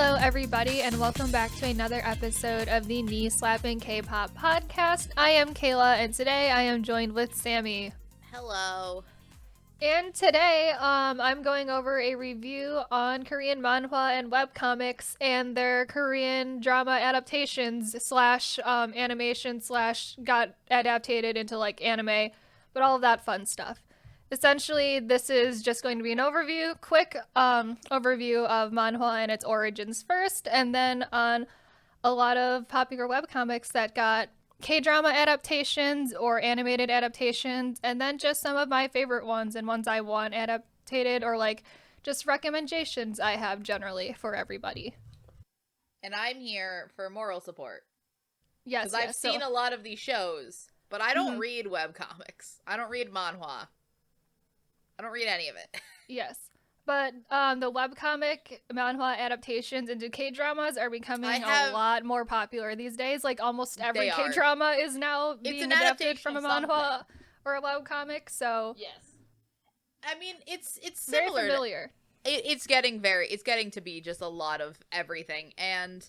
Hello, everybody, and welcome back to another episode of the Slappin Kpop podcast. I am Kayla, and today I am joined with Sammi. Hello. And today, I'm going over a review on Korean manhwa and webcomics and their Korean drama adaptations / animation / got adapted into like anime, but all of that fun stuff. Essentially, this is just going to be an overview, quick overview of manhwa and its origins first, and then on a lot of popular webcomics that got K-drama adaptations or animated adaptations, and then just some of my favorite ones and ones I want adapted or like just recommendations I have generally for everybody. And I'm here for moral support. Yes, because I've seen a lot of these shows, but I don't read webcomics. I don't read manhwa. I don't read any of it. Yes. But the webcomic manhwa adaptations into K-dramas are becoming a lot more popular these days. Like almost every K-drama is now being adapted from a manhwa or a webcomic. So yes, I mean it's similar. Very familiar. It's getting to be just a lot of everything. And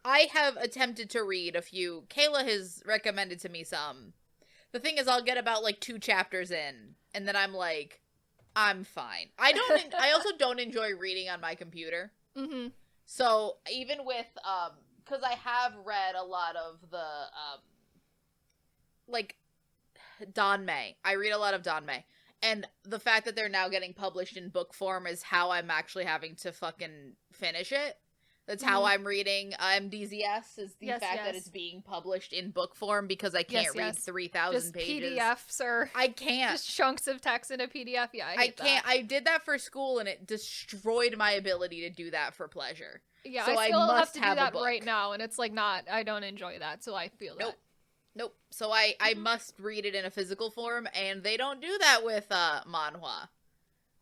I have attempted to read a few. Kayla has recommended to me some. The thing is, I'll get about like 2 chapters in, and then I'm like, I'm fine. I also don't enjoy reading on my computer. Mm-hmm. So even with, because I have read a lot of the, like, Danmei. I read a lot of Danmei. And the fact that they're now getting published in book form is how I'm actually having to fucking finish it. That's how I'm reading MDZS, is the fact that it's being published in book form, because I can't read 3,000 pages. PDFs or I can't. Just chunks of text in a PDF. Yeah, I can't. I did that for school, and it destroyed my ability to do that for pleasure. Yeah, so I still have to do that right now, and it's like I don't enjoy that, so I feel that. Nope. So I must read it in a physical form, and they don't do that with manhwa.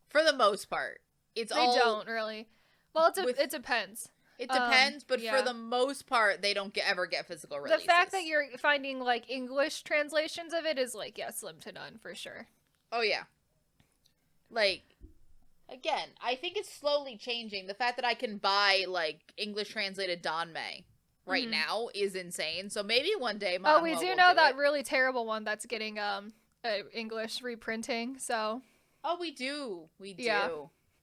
For the most part. They don't really. Well, it depends. It depends, but for the most part, they don't ever get physical releases. The fact that you're finding, like, English translations of it is, like, slim to none, for sure. Oh, yeah. Like, again, I think it's slowly changing. The fact that I can buy, like, English-translated Danmei right now is insane. So maybe one day Manhwa we do know that really terrible one that's getting English reprinting, so... Oh, we do. We do. Yeah.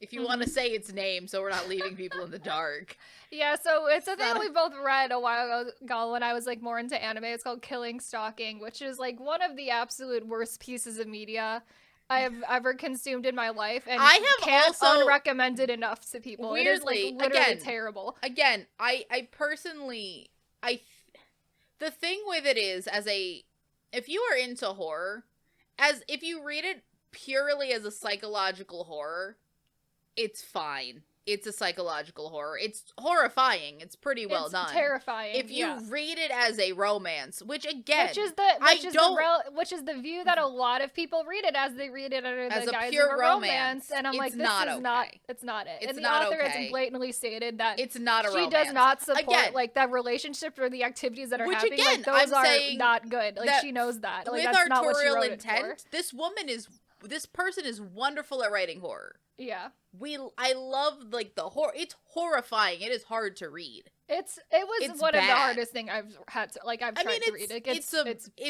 If you want to say its name, so we're not leaving people in the dark. Yeah, so it's a thing we both read a while ago when I was like more into anime. It's called Killing Stalking, which is like one of the absolute worst pieces of media I have ever consumed in my life, and I have also unrecommend it enough to people. Weirdly, it is like literally terrible. Again, I personally, the thing with it is, if you are into horror, if you read it purely as a psychological horror, it's fine. It's a psychological horror. It's horrifying. It's pretty well done. It's terrifying. If you read it as a romance, which is the view that a lot of people read it as. They read it under the guise of a romance, and I'm like, it's not it. It's not it. And the author has blatantly stated that it's not a romance. She does not support like that relationship or the activities that are happening. Again, like those are not good. Like she knows that. Like, with that's not what she authorial wrote intent, it for. this person is wonderful at writing horror. Yeah. I love like the horror. It's horrifying. It is hard to read. It was one of the hardest things I've had to tried to read. It's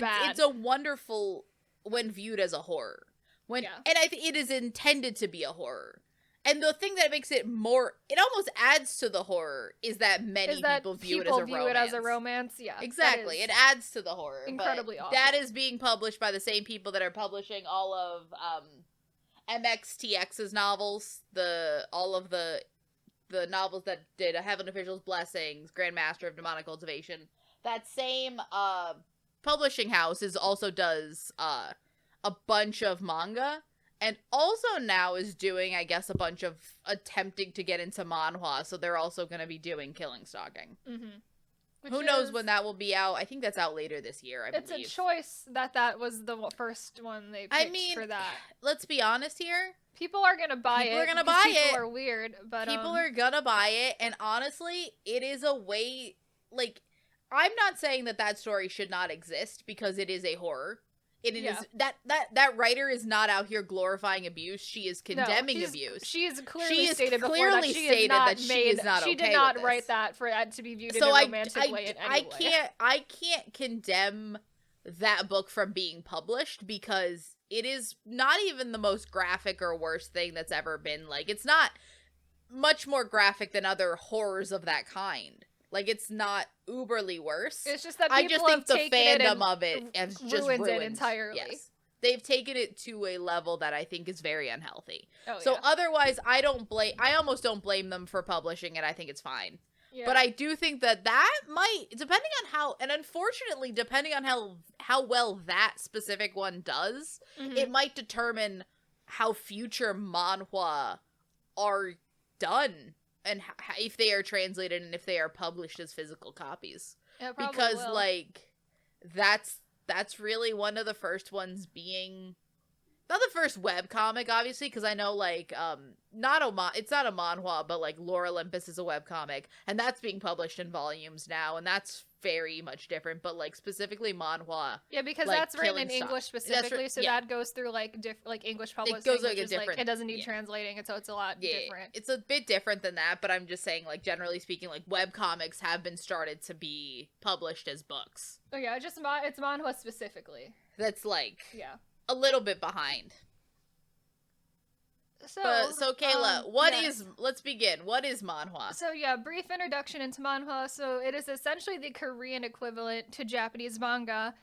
bad. It's a wonderful when viewed as a horror. And I think it is intended to be a horror. And the thing that makes it almost adds to the horror is that people view it as a romance. Yeah, exactly. It adds to the horror. Incredibly awful. That is being published by the same people that are publishing all of MXTX's novels, all of the novels that did Heaven Official's Blessings, Grandmaster of Demonic Cultivation. That same publishing house also does a bunch of manga, and also now is doing, I guess, a bunch of attempting to get into manhwa, so they're also going to be doing Killing Stalking. Who knows when that will be out? I think that's out later this year, I believe. It's a choice that was the first one they picked for that. Let's be honest here. People are going to buy it. People are going to buy it. People are weird, but... People are going to buy it, and honestly, it is a way... Like, I'm not saying that story should not exist, because it is a horror. It is that writer is not out here glorifying abuse. She is condemning abuse. She's clearly stated before that she is not she did not write that for that to be viewed in a romantic way in any way. I can't condemn that book from being published because it is not even the most graphic or worst thing that's ever been. Like, it's not much more graphic than other horrors of that kind. Like, it's not uberly worse. It's just that I just think the fandom of it has just ruined it entirely. Yes. They've taken it to a level that I think is very unhealthy. Oh, so yeah. otherwise, I almost don't blame them for publishing it. I think it's fine. Yeah. But I do think that might, depending on how, and unfortunately, depending on how well that specific one does, it might determine how future manhwa are done. And if they are translated and if they are published as physical copies. Because, will. like, that's really one of the first ones being... Not the first webcomic, obviously, because I know, like, it's not a manhwa, but, like, Lore Olympus is a webcomic, and that's being published in volumes now, and that's very much different, but, like, specifically manhwa. Yeah, because like, that's written in English specifically, so that goes through, like, English publishing, it goes, which is, like, it doesn't need translating, and so it's a lot different. It's a bit different than that, but I'm just saying, like, generally speaking, like, webcomics have been started to be published as books. Oh, yeah, it's manhwa specifically. That's, like... Yeah. A little bit behind. So Kayla, let's begin. What is manhwa? So yeah, brief introduction into manhwa. So it is essentially the Korean equivalent to Japanese manga,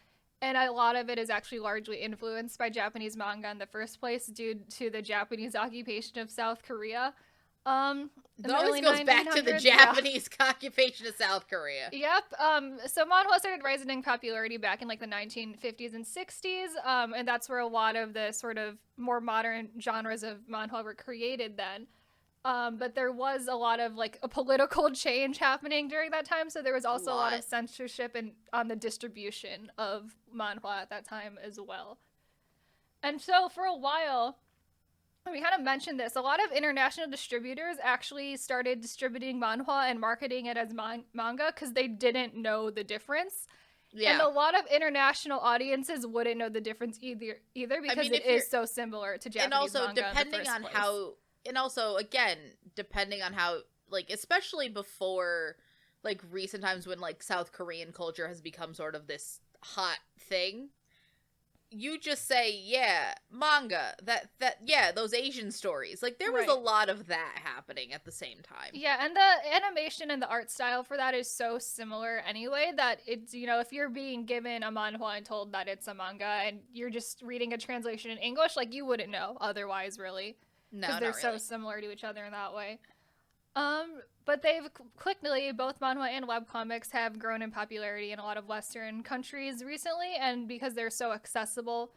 and a lot of it is actually largely influenced by Japanese manga in the first place due to the Japanese occupation of South Korea. It always goes back to the Japanese occupation of South Korea. Yep. So manhwa started rising in popularity back in like the 1950s and 60s, and that's where a lot of the sort of more modern genres of manhwa were created then. But there was a lot of like a political change happening during that time, so there was also a lot of censorship on the distribution of manhwa at that time as well. And so for a while, we kind of mentioned this, a lot of international distributors actually started distributing manhwa and marketing it as manga because they didn't know the difference. Yeah. And a lot of international audiences wouldn't know the difference either because it is so similar to Japanese manga. And also, depending on how, like, especially before, like, recent times when, like, South Korean culture has become sort of this hot thing, you just say, yeah, manga, those Asian stories. Like, there was a lot of that happening at the same time. Yeah, and the animation and the art style for that is so similar anyway that it's, you know, if you're being given a manhwa and told that it's a manga and you're just reading a translation in English, like, you wouldn't know otherwise, really. No, because they're so similar to each other in that way. But they've quickly, both manhwa and webcomics have grown in popularity in a lot of Western countries recently, and because they're so accessible,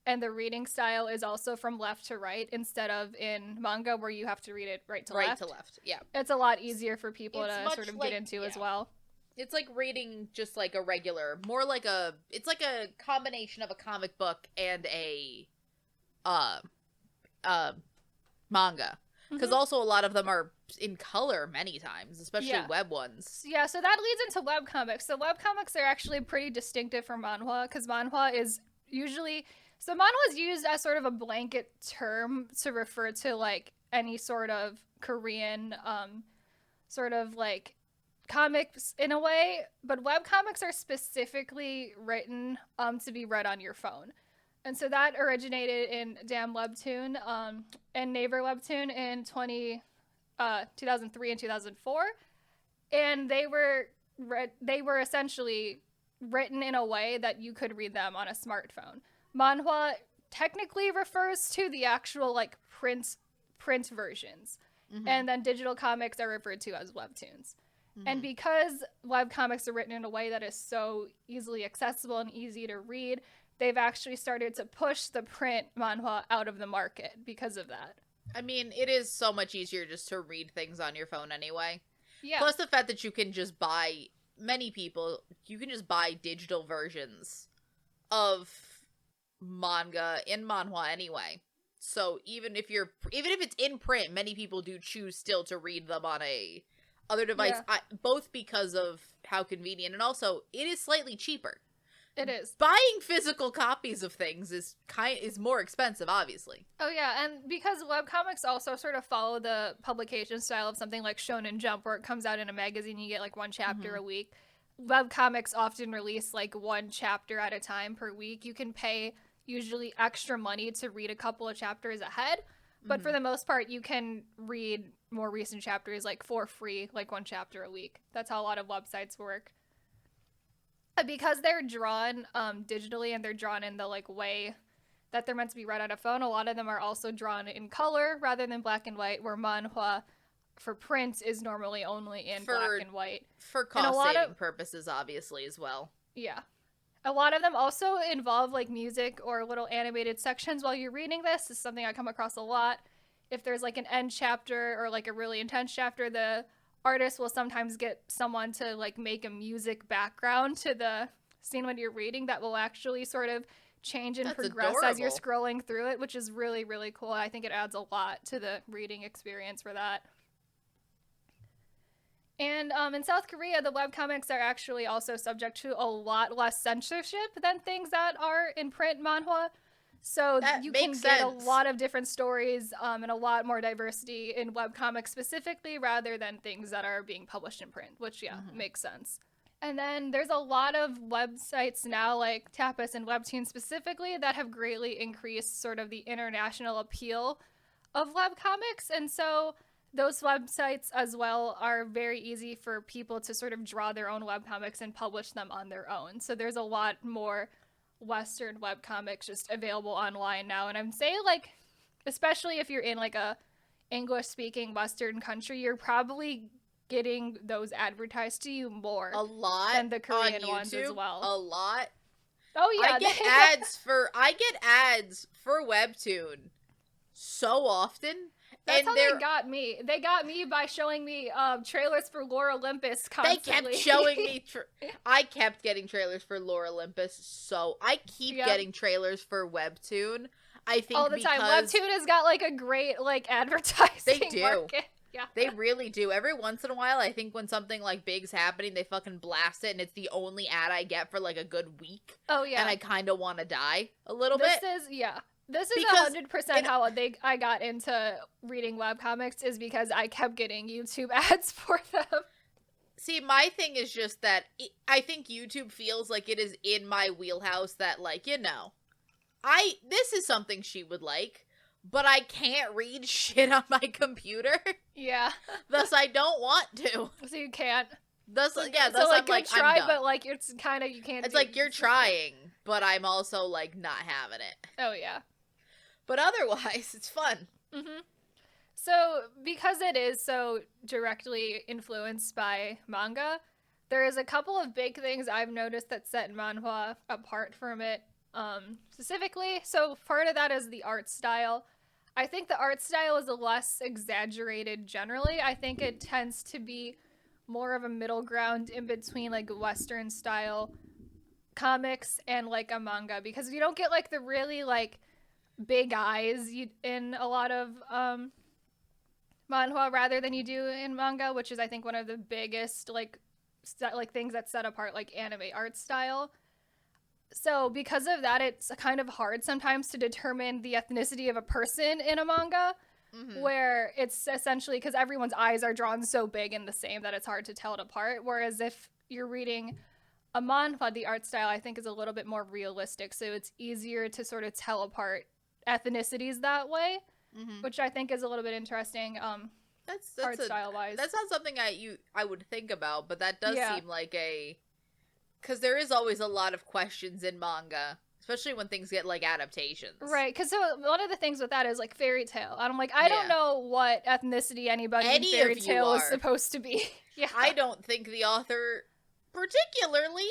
and the reading style is also from left to right instead of in manga where you have to read it right to left. Yeah. It's a lot easier for people to sort of get into as well. It's like reading just like a regular, it's like a combination of a comic book and a manga. Because also a lot of them are in color many times, especially web ones. Yeah, so that leads into webcomics. So webcomics are actually pretty distinctive from manhwa, because manhwa is usually... So manhwa is used as sort of a blanket term to refer to, like, any sort of Korean, sort of, like, comics in a way. But webcomics are specifically written to be read on your phone. And so that originated in Damn Webtoon and Naver Webtoon in 2003 and 2004. And they were essentially written in a way that you could read them on a smartphone. Manhwa technically refers to the actual, like, print versions. Mm-hmm. And then digital comics are referred to as webtoons. Mm-hmm. And because webcomics are written in a way that is so easily accessible and easy to read, they've actually started to push the print manhwa out of the market because of that. I mean, it is so much easier just to read things on your phone anyway. Yeah. Plus the fact that you can just buy, you can just buy digital versions of manga in manhwa anyway. So even if it's in print, many people do choose still to read them on a other device, both because of how convenient and also it is slightly cheaper. It is. Buying physical copies of things is more expensive, obviously. Oh yeah, and because webcomics also sort of follow the publication style of something like Shonen Jump, where it comes out in a magazine, you get like one chapter a week. Webcomics often release like one chapter at a time per week. You can pay usually extra money to read a couple of chapters ahead, but for the most part, you can read more recent chapters like for free, like one chapter a week. That's how a lot of websites work. Because they're drawn digitally and they're drawn in the like way that they're meant to be read on a phone, a lot of them are also drawn in color rather than black and white, where manhwa for print is normally only in black and white. For cost-saving purposes, obviously, as well. Yeah. A lot of them also involve like music or little animated sections while you're reading this. This is something I come across a lot. If there's like an end chapter or like a really intense chapter, the artist will sometimes get someone to like make a music background to the scene when you're reading that will actually sort of change and progress as you're scrolling through it, which is really, really cool. I think it adds a lot to the reading experience for that. And in South Korea, the webcomics are actually also subject to a lot less censorship than things that are in print manhwa. So you can get a lot of different stories and a lot more diversity in webcomics specifically rather than things that are being published in print, which, makes sense. And then there's a lot of websites now, like Tapas and Webtoons specifically, that have greatly increased sort of the international appeal of webcomics. And so those websites as well are very easy for people to sort of draw their own webcomics and publish them on their own. So there's a lot more Western webcomics just available online now. And I'm saying, like, especially if you're in like a English-speaking Western country, you're probably getting those advertised to you more than the Korean ones as well. A lot. Oh yeah, I get ads for Webtoon so often. That's how they got me. They got me by showing me trailers for Lore Olympus constantly. They kept showing me. I kept getting trailers for Lore Olympus, so I keep getting trailers for Webtoon. I think all the time. Webtoon has got like a great like advertising. They do. Market. Yeah. They really do. Every once in a while, I think when something like big's happening, they fucking blast it, and it's the only ad I get for like a good week. Oh yeah. And I kind of want to die a little bit. This is 100% how I got into reading webcomics, is because I kept getting YouTube ads for them. See, my thing is just that I think YouTube feels like it is in my wheelhouse that, like, this is something she would like, but I can't read shit on my computer. Yeah. Thus, I don't want to. So you can't. Thus, so, I'm like, try, I'm done. but like it's kind of, you can't. It's like you're trying, but I'm also like not having it. Oh yeah. But otherwise, it's fun. Mm-hmm. So, because it is so directly influenced by manga, there is a couple of big things I've noticed that set manhwa apart from it, specifically. So, part of that is the art style. I think the art style is less exaggerated generally. I think it tends to be more of a middle ground in between, like, Western style comics and, like, a manga. Because you don't get, like, the really, like, big eyes in a lot of manhwa rather than you do in manga, which is I think one of the biggest like things that set apart like anime art style. So because of that, it's kind of hard sometimes to determine the ethnicity of a person in a manga, where it's essentially because everyone's eyes are drawn so big and the same that it's hard to tell it apart. Whereas if you're reading a manhwa, the art style I think is a little bit more realistic, so it's easier to sort of tell apart ethnicities that way, which I think is a little bit interesting. That's art style wise. That's not something I would think about, but that does seem like because there is always a lot of questions in manga, especially when things get like adaptations. Right, because so one of the things with that is like fairy tale. And I'm like, I don't know what ethnicity anybody in fairy tale is supposed to be. Yeah, I don't think the author particularly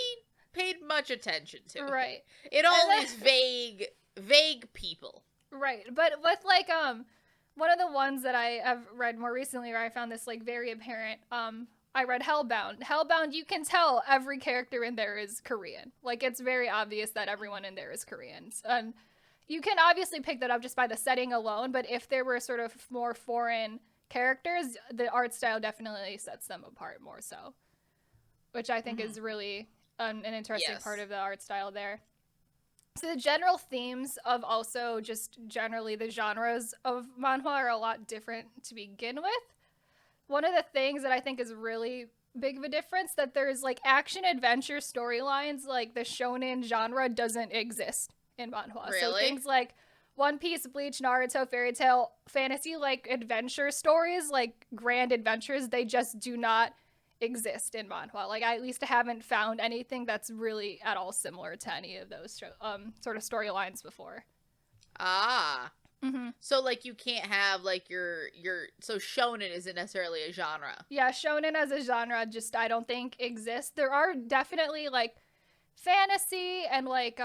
paid much attention to. Right. It all is vague people. Right, but with like one of the ones that I have read more recently where I found this like very apparent, I read Hellbound. Hellbound, you can tell every character in there is Korean. Like it's very obvious that everyone in there is Korean. And you can obviously pick that up just by the setting alone, but if there were sort of more foreign characters, the art style definitely sets them apart more so. Which I think is really an interesting Yes. part of the art style there. So the general themes of also just generally the genres of manhwa are a lot different to begin with. One of the things that I think is really big of a difference that there's like action adventure storylines, like the shonen genre doesn't exist in manhwa. So Really? things like One Piece, Bleach, Naruto, Fairy Tail, fantasy like adventure stories, like grand adventures, they just do not exist in manhwa. Like I at least haven't found anything that's really at all similar to any of those sort of storylines before. Ah. Mm-hmm. So like you can't have like your so shonen isn't necessarily a genre. Yeah, shonen as a genre just I don't think exists. There are definitely like fantasy and like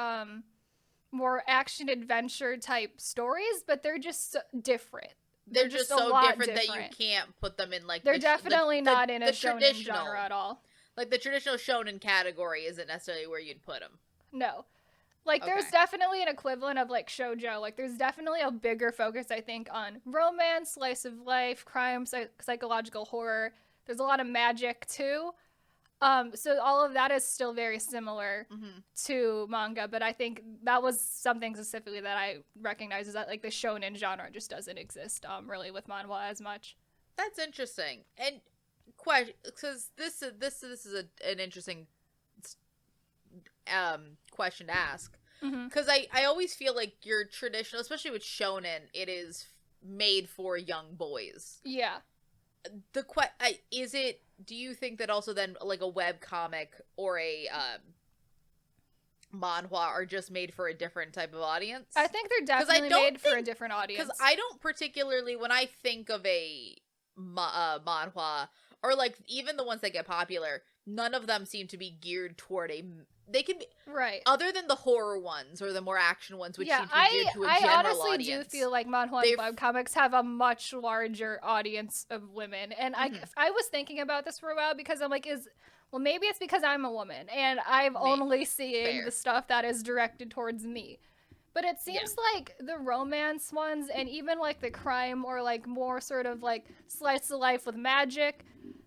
more action adventure type stories, but they're just different. They're just a so lot different that you can't put them in like They're definitely not in a the shonen traditional genre at all. like the traditional shonen category isn't necessarily where you'd put them. No. Like, there's Okay. definitely an equivalent of, like, shoujo. Like, there's definitely a bigger focus, I think, on romance, slice of life, crime, psychological horror. There's a lot of magic, too. So all of that is still very similar to manga, but I think that was something specifically that I recognize is that, like, the shonen genre just doesn't exist, really, with manhwa as much. That's interesting. And question, because this is an interesting question to ask, because I always feel like your traditional, especially with shonen, it is made for young boys. Yeah. Is it, do you think that also then like a web comic or a manhwa are just made for a different type of audience? I think they're definitely made for a different audience. Because I don't particularly, when I think of a manhwa, or like even the ones that get popular, none of them seem to be geared toward they can be right, other than the horror ones or the more action ones, which seem to be geared to a I general honestly audience. do feel like manhwa and webcomics have a much larger audience of women, and I was thinking about this for a while because I'm like, maybe it's because I'm a woman and I'm only seeing the stuff that is directed towards me. But it seems like the romance ones and even like the crime or like more sort of like slice of life with magic,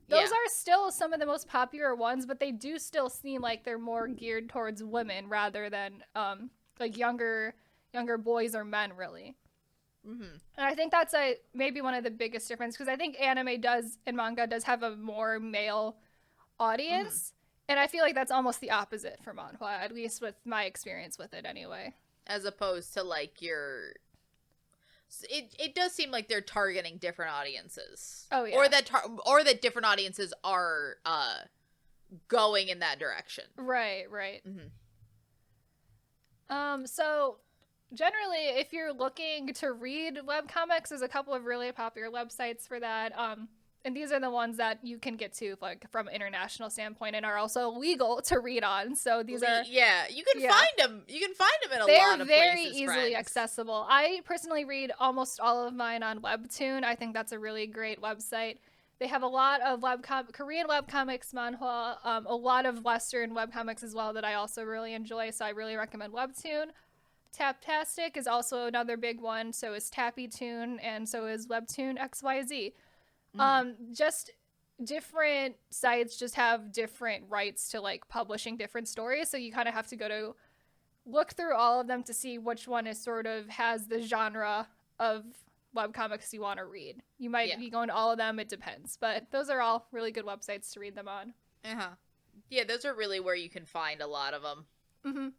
those are still some of the most popular ones, but they do still seem like they're more geared towards women rather than like younger boys or men, really. And I think that's maybe one of the biggest differences, because I think anime and manga does have a more male audience, and I feel like that's almost the opposite for manhwa, at least with my experience with it anyway. As opposed to like it does seem like they're targeting different audiences. Oh yeah. Or that different audiences are going in that direction. Right. So generally, if you're looking to read webcomics, there's a couple of really popular websites for that. And these are the ones that you can get to, like, from an international standpoint, and are also legal to read on. So these are you can find them. You can find them in a lot of places. They're very easily accessible. I personally read almost all of mine on Webtoon. I think that's a really great website. They have a lot of Korean webcomics, manhwa, a lot of Western webcomics as well that I also really enjoy. So I really recommend Webtoon. Taptastic is also another big one. So is TappyToon, and so is Webtoon XYZ. Just different sites just have different rights to like publishing different stories, so you kind of have to look through all of them to see which one is sort of has the genre of webcomics you want to read. You might be going to all of them, it depends, but those are all really good websites to read them on. Yeah, those are really where you can find a lot of them.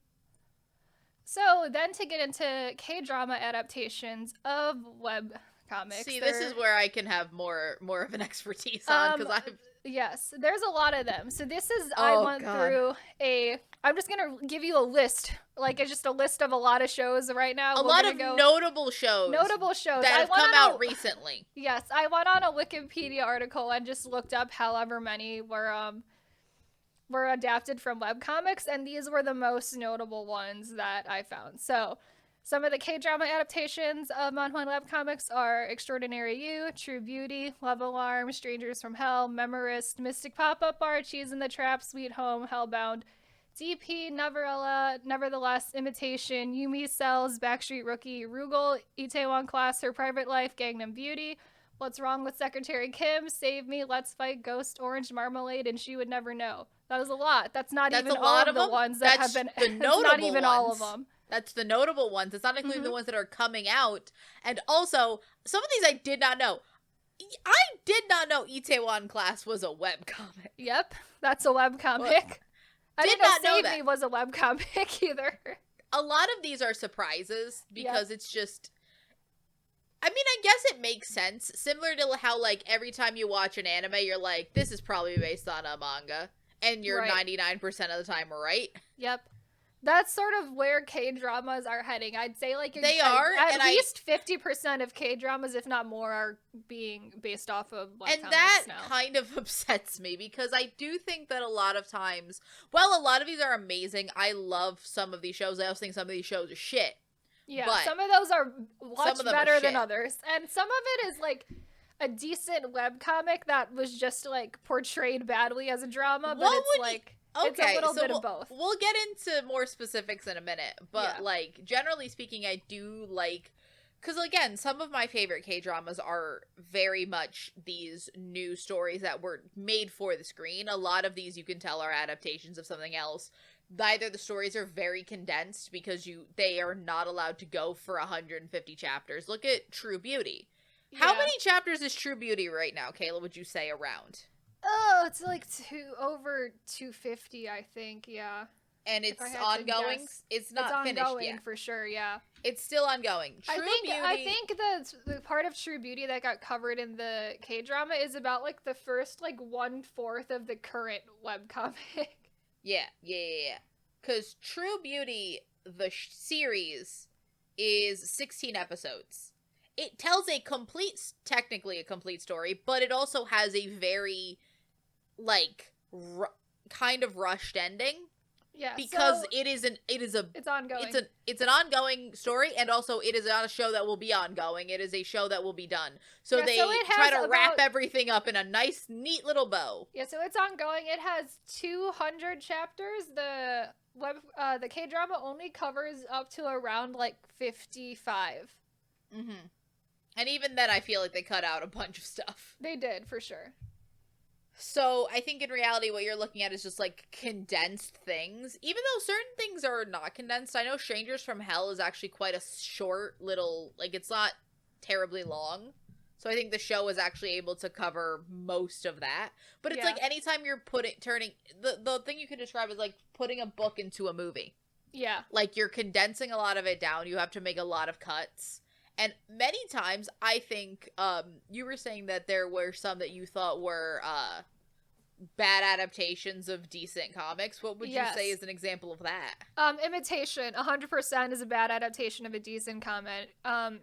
So then to get into K-drama adaptations of web comics. See, this is where I can have more of an expertise on, because yes, there's a lot of them. So this is I went through I'm just gonna give you a list, like it's just a list of a lot of shows right now. A lot of notable shows that have come out recently. Yes, I went on a Wikipedia article and just looked up however many were adapted from webcomics, and these were the most notable ones that I found. So some of the K-drama adaptations of manhwa and webcomics are Extraordinary You, True Beauty, Love Alarm, Strangers from Hell, Memorist, Mystic Pop-Up Bar, Cheese in the Trap, Sweet Home, Hellbound, DP, Neverella, Nevertheless, Imitation, Yumi Cells, Backstreet Rookie, Rugal, Itaewon Class, Her Private Life, Gangnam Beauty, What's wrong with Secretary Kim? Save me. Let's fight Ghost Orange Marmalade, and she would never know. That was a lot. That's not That's even a all lot of of the them. ones that That's have been. the It's not notable even ones. all of them. That's the notable ones. It's not including the ones that are coming out. And also, some of these I did not know. I did not know Itaewon Class was a webcomic. Yep, that's a webcomic. I Did didn't know not know Save that. Me was a webcomic either. A lot of these are surprises because it's just... I mean, I guess it makes sense. Similar to how, like, every time you watch an anime, you're like, this is probably based on a manga. And you're Right. 99% of the time right. Yep. That's sort of where K-dramas are heading. I'd say like They are, at and least 50% of K-dramas, if not more, are being based off of webcomics And that now. kind of upsets me because I do think that a lot of times, while a lot of these are amazing, I love some of these shows. I also think some of these shows are shit. Yeah, but some of those are much of them are better than shit. others. And some of it is like a decent webcomic that was just like portrayed badly as a drama, but What it's would like it's Okay, a little so bit of both. we'll get into more specifics in a minute, but Yeah. like generally speaking, I do like because again, some of my favorite K dramas are very much these new stories that were made for the screen. A lot of these you can tell are adaptations of something else. Either the stories are very condensed because they are not allowed to go for 150 chapters. Look at True Beauty. How Yeah. many chapters is True Beauty right now, Kayla? Would you say around? Oh, it's like over 250, I think. Yeah. And it's I had to ongoing. guess. It's not It's finished ongoing yet. for sure, yeah. It's still ongoing. True Beauty. I think the part of True Beauty that got covered in the K drama is about like the first like 1/4 of the current webcomic. Yeah. Because True Beauty, the series, is 16 episodes. It tells technically a complete story, but it also has a very, like, kind of rushed ending. Yeah, Because so it's ongoing. It's an ongoing story, and also it is not a show that will be ongoing. It is a show that will be done. So they it try has to wrap about- everything up in a nice, neat little bow. Yeah, so it's ongoing. It has 200 chapters. The K drama only covers up to around like 55. Mm-hmm. And even then, I feel like they cut out a bunch of stuff. They did, for sure. So I think in reality, what you're looking at is just like condensed things. Even though certain things are not condensed, I know Strangers from Hell is actually quite a short little, like it's not terribly long. So I think the show is actually able to cover most of that. But it's like anytime you're turning the thing you can describe is like putting a book into a movie. Yeah. Like you're condensing a lot of it down. You have to make a lot of cuts. And many times, I think, you were saying that there were some that you thought were, bad adaptations of decent comics. What would you say is an example of that? Imitation, 100% is a bad adaptation of a decent comic.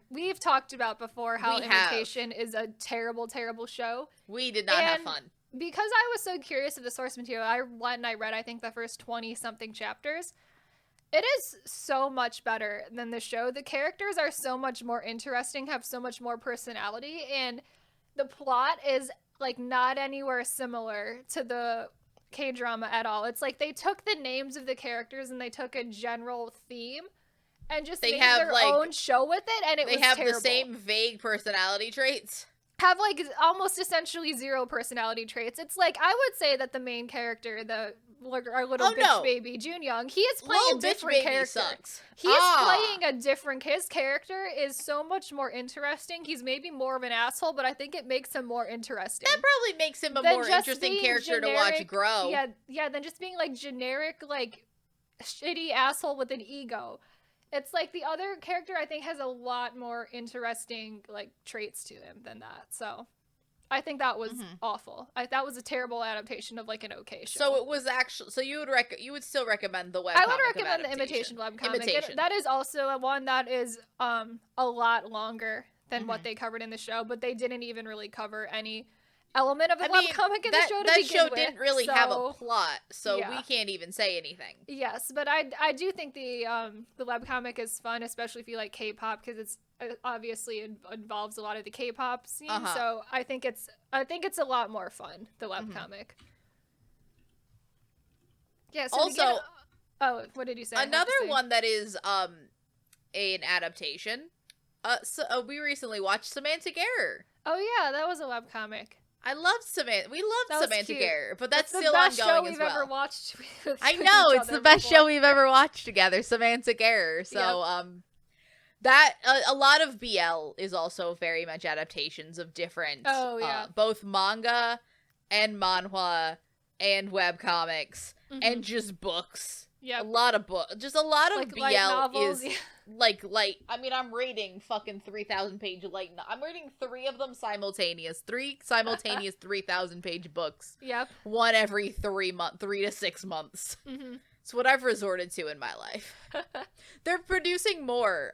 We've talked about before how Imitation is a terrible, terrible show. We did not have fun. Because I was so curious of the source material, I went and I read, I think, the first 20-something chapters. It is so much better than the show. The characters are so much more interesting, have so much more personality, and the plot is like not anywhere similar to the K-drama at all. It's like they took the names of the characters and they took a general theme and just made their own show with it, and it was terrible. They have the same vague personality traits. Have like almost essentially zero personality traits. It's like I would say that the main character, our little bitch baby Junyoung, he is playing a different character. He's playing a different. His character is so much more interesting. He's maybe more of an asshole, but I think it makes him more interesting. That probably makes him a more interesting character to watch grow. Yeah, than just being like generic, like shitty asshole with an ego. It's like the other character I think has a lot more interesting like traits to him than that. So I think that was awful. That was a terrible adaptation of like an okay show. So it was actually. So you would still recommend the webcomic? I would recommend the Imitation webcomic. That is also a one that is a lot longer than what they covered in the show, but they didn't even really cover any element of the webcomic in the show to begin with. That show didn't really have a plot, so we can't even say anything. Yes, but I do think the webcomic is fun, especially if you like K-pop, because it's obviously involves a lot of the K-pop scene. So I think it's a lot more fun, the webcomic. Yeah. So also, what did you say? Another one that is an adaptation. So we recently watched Semantic Error. Oh yeah, that was a webcomic. I love Samantha. We That loved was Samantha cute. Care, but that's the still best show ongoing we've as well. ever watched. I with know, each it's the other best before. show we've ever watched together, Samantha Care. So, that a lot of BL is also very much adaptations of different, Oh yeah. both manga and manhwa and webcomics and just books. Yeah. A lot of books. Just a lot of BL light novels, is like light. I mean, I'm reading fucking 3,000 page light. I'm reading 3 of them simultaneous. 3 simultaneous 3,000 page books. Yep. One every 3 to 6 months. Mm-hmm. It's what I've resorted to in my life. They're producing more.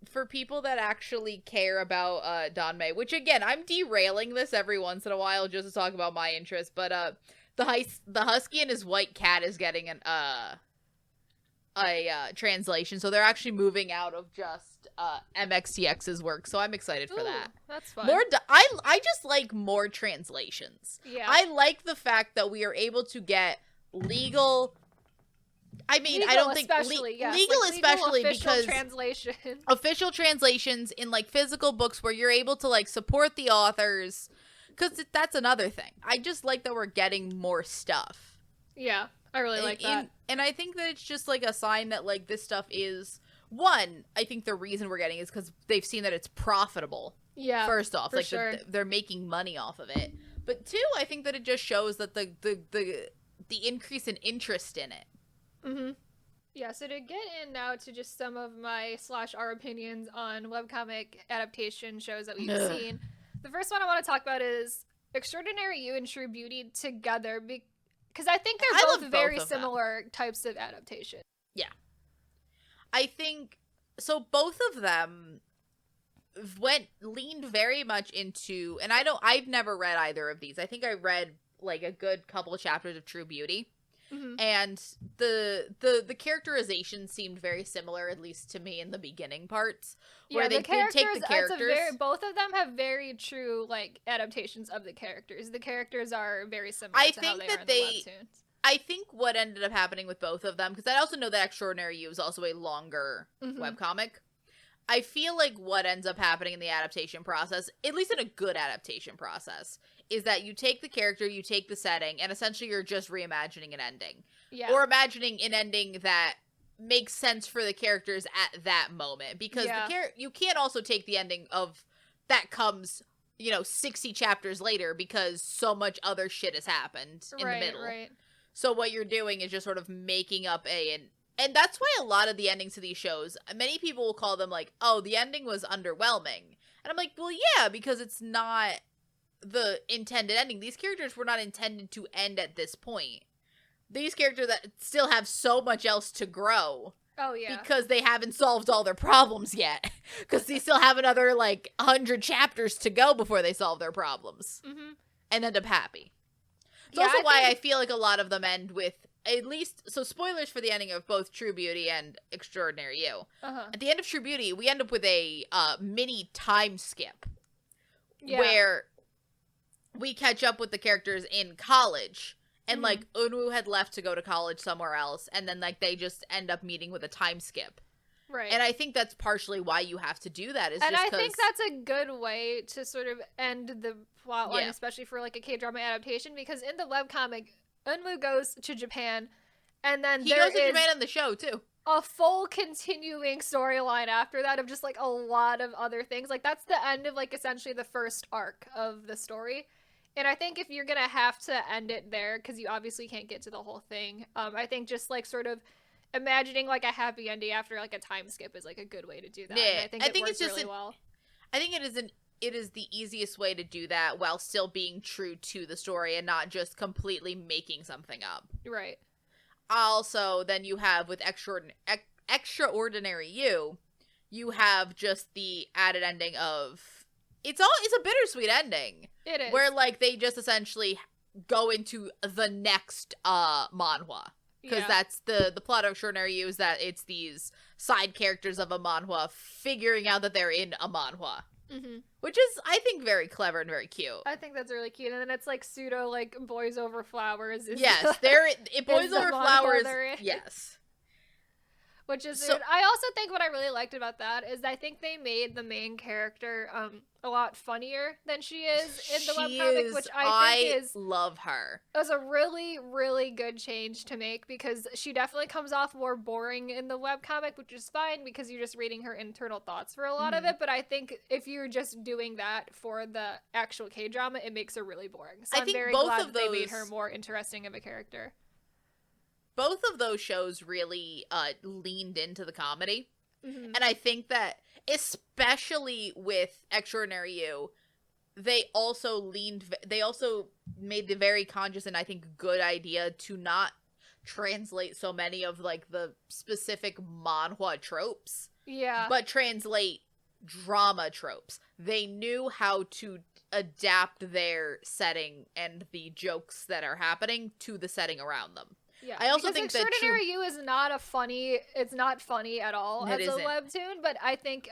For people that actually care about Danmei, which again, I'm derailing this every once in a while just to talk about my interest, but the husky and his white cat is getting an translation, so they're actually moving out of just MXTX's work, so I'm excited for that. That's fun. I just like more translations. Yeah. I like the fact that we are able to get legal. I mean, I don't think legal especially because translation. Official translations in like physical books where you're able to like support the authors, because that's another thing. I just like that we're getting more stuff. Yeah, I really like that. And I think that it's just like a sign that like this stuff is one. I think the reason we're getting is because they've seen that it's profitable. Yeah, first off, like sure. they're making money off of it. But two, I think that it just shows that the increase in interest in it. Mm-hmm. Yeah, so to get in now to just some of my /our opinions on webcomic adaptation shows that we've seen. The first one I want to talk about is Extraordinary You and True Beauty together, because I think they're both very similar types of adaptation. Yeah. I think, so both of them leaned very much into, and I've never read either of these. I think I read like a good couple of chapters of True Beauty. Mm-hmm. And the characterization seemed very similar, at least to me, in the beginning parts, where they did take the characters. Both of them have very true like adaptations of the characters. The characters are very similar to how they are in the webtoons. I think what ended up happening with both of them, because I also know that Extraordinary You is also a longer webcomic. I feel like what ends up happening in the adaptation process, at least in a good adaptation process, is that you take the character, you take the setting, and essentially you're just reimagining an ending. Yeah. Or imagining an ending that makes sense for the characters at that moment. Because you can't also take the ending of that comes, 60 chapters later because so much other shit has happened in the middle. Right. So what you're doing is just sort of making up and that's why a lot of the endings to these shows, many people will call them like, oh, the ending was underwhelming. And I'm like, well, yeah, because it's not the intended ending. These characters were not intended to end at this point. These characters that still have so much else to grow. Oh, yeah. Because they haven't solved all their problems yet. Because they still have another, 100 chapters to go before they solve their problems. Mm-hmm. And end up happy. It's also why I feel like a lot of them end with, at least, so spoilers for the ending of both True Beauty and Extraordinary You. At the end of True Beauty, we end up with a mini time skip. Yeah. Where we catch up with the characters in college. And, Unwoo had left to go to college somewhere else. And then, they just end up meeting with a time skip. Right. And I think that's partially why you have to do that. And I think that's a good way to sort of end the plot line, especially for, a K-drama adaptation. Because in the webcomic, Unwoo goes to Japan, and then he goes to Japan in the show, too. A full continuing storyline after that of just, a lot of other things. That's the end of, essentially the first arc of the story. And I think if you're going to have to end it there, because you obviously can't get to the whole thing, I think just, sort of imagining, a happy ending after, a time skip is, a good way to do that. Yeah, I think it works really well. I think it is the easiest way to do that while still being true to the story and not just completely making something up. Right. Also, then you have with Extraordinary You have just the added ending of it's a bittersweet ending. It is. Where they just essentially go into the next manhwa. Because that's the plot of Extraordinary You is that it's these side characters of a manhwa figuring out that they're in a manhwa. Mm-hmm. Which is, I think, very clever and very cute. I think that's really cute. And then it's pseudo, Boys Over Flowers. Yes, Boys Over Flowers. Yes. Which is So- weird. I also think what I really liked about that is I think they made the main character a lot funnier than she is in the webcomic, which I think love her. was a really, really good change to make because she definitely comes off more boring in the webcomic, which is fine because you're just reading her internal thoughts for a lot of it. But I think if you're just doing that for the actual K-drama, it makes her really boring. So I I'm think very both glad of that they made those- her more interesting of a character. Both of those shows really leaned into the comedy. Mm-hmm. And I think that, especially with Extraordinary You, they also made the very conscious and I think good idea to not translate so many of like the specific manhwa tropes, Yeah. but translate drama tropes. They knew how to adapt their setting and the jokes that are happening to the setting around them. Yeah, I also because think that Extraordinary You is not a funny. It's not funny at all It as isn't. a webtoon, but I think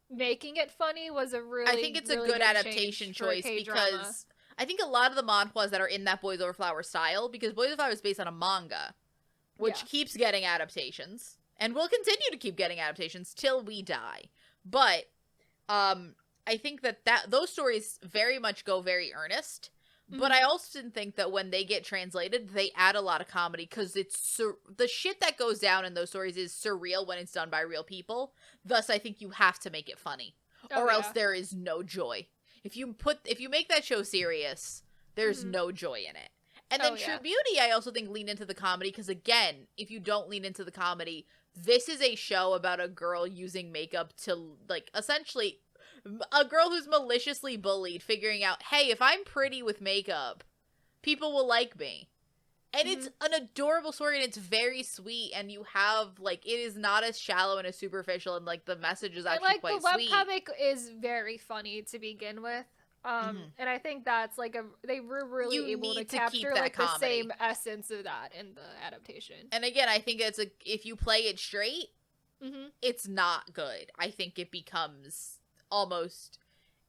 making it funny was a really. I think it's really a good change adaptation for a choice K-drama. because I think a lot of the manhwas that are in that Boys Over Flower style, because Boys Over Flower is based on a manga, which Yeah. keeps getting adaptations and will continue to keep getting adaptations till we die. But I think that those stories very much go very earnest. But I also think that when they get translated, they add a lot of comedy because it's the shit that goes down in those stories is surreal when it's done by real people. Thus, I think you have to make it funny, or else there is no joy. If you make that show serious, there's no joy in it. And then True Beauty, I also think lean into the comedy because again, if you don't lean into the comedy, this is a show about a girl using makeup to like essentially. A girl who's maliciously bullied, figuring out, hey, if I'm pretty with makeup, people will like me. And it's an adorable story, and it's very sweet, and you have, like, it is not as shallow and as superficial, and, like, the message is actually quite sweet. The webcomic is very funny to begin with. And I think that's, like, they were really able to capture, like, the same essence of that in the adaptation. And again, I think if you play it straight, it's not good. I think it becomes... almost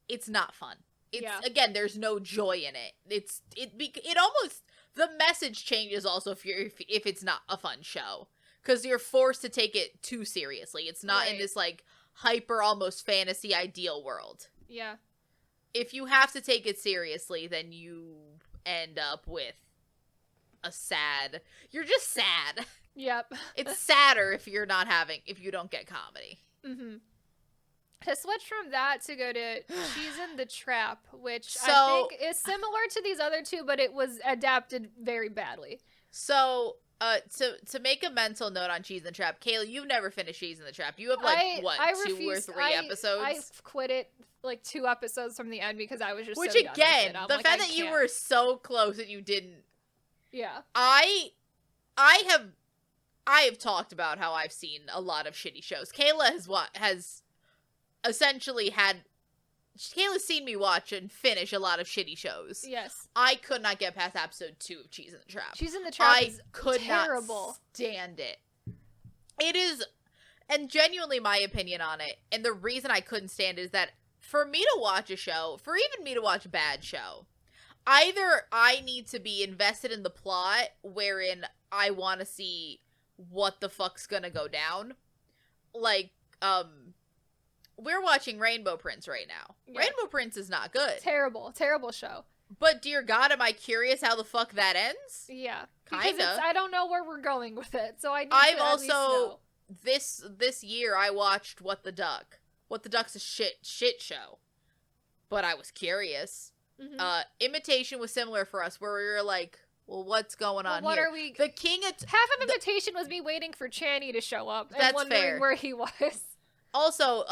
it's not fun. Again, there's no joy in it. It almost the message changes also if it's not a fun show because you're forced to take it too seriously. It's not in this like hyper almost fantasy ideal world. Yeah. If you have to take it seriously, then you end up with you're just sad. Yep. It's sadder if you don't get comedy. To switch from that to go to She's in the Trap, which I think is similar to these other two, but it was adapted very badly. So, to make a mental note on She's in the Trap, Kayla, you've never finished She's in the Trap. You have two or three episodes? I quit it like 2 episodes from the end because I was just Which so done with again, it. the fact that you were so close and you didn't. Yeah. I have talked about how I've seen a lot of shitty shows. Kayla has essentially Kayla's seen me watch and finish a lot of shitty shows. Yes. I could not get past episode 2 of She's in the Trap. She's in the Trap is terrible. Not stand it. It is, and genuinely my opinion on it, and the reason I couldn't stand it is that for me to watch a show, for even me to watch a bad show, either I need to be invested in the plot wherein I want to see what the fuck's gonna go down. Like, we're watching Rainbow Prince right now. Yeah. Rainbow Prince is not good. Terrible show. But dear God, am I curious how the fuck that ends? Yeah, kinda. I don't know where we're going with it, so I've also know. this year I watched What the Duck. What the Duck's a shit show, but I was curious. Imitation was similar for us, where we were like, well, what's going on what here? Are we? The king. Half of Imitation was me waiting for Channy to show up and That's wondering fair. where he was. Also,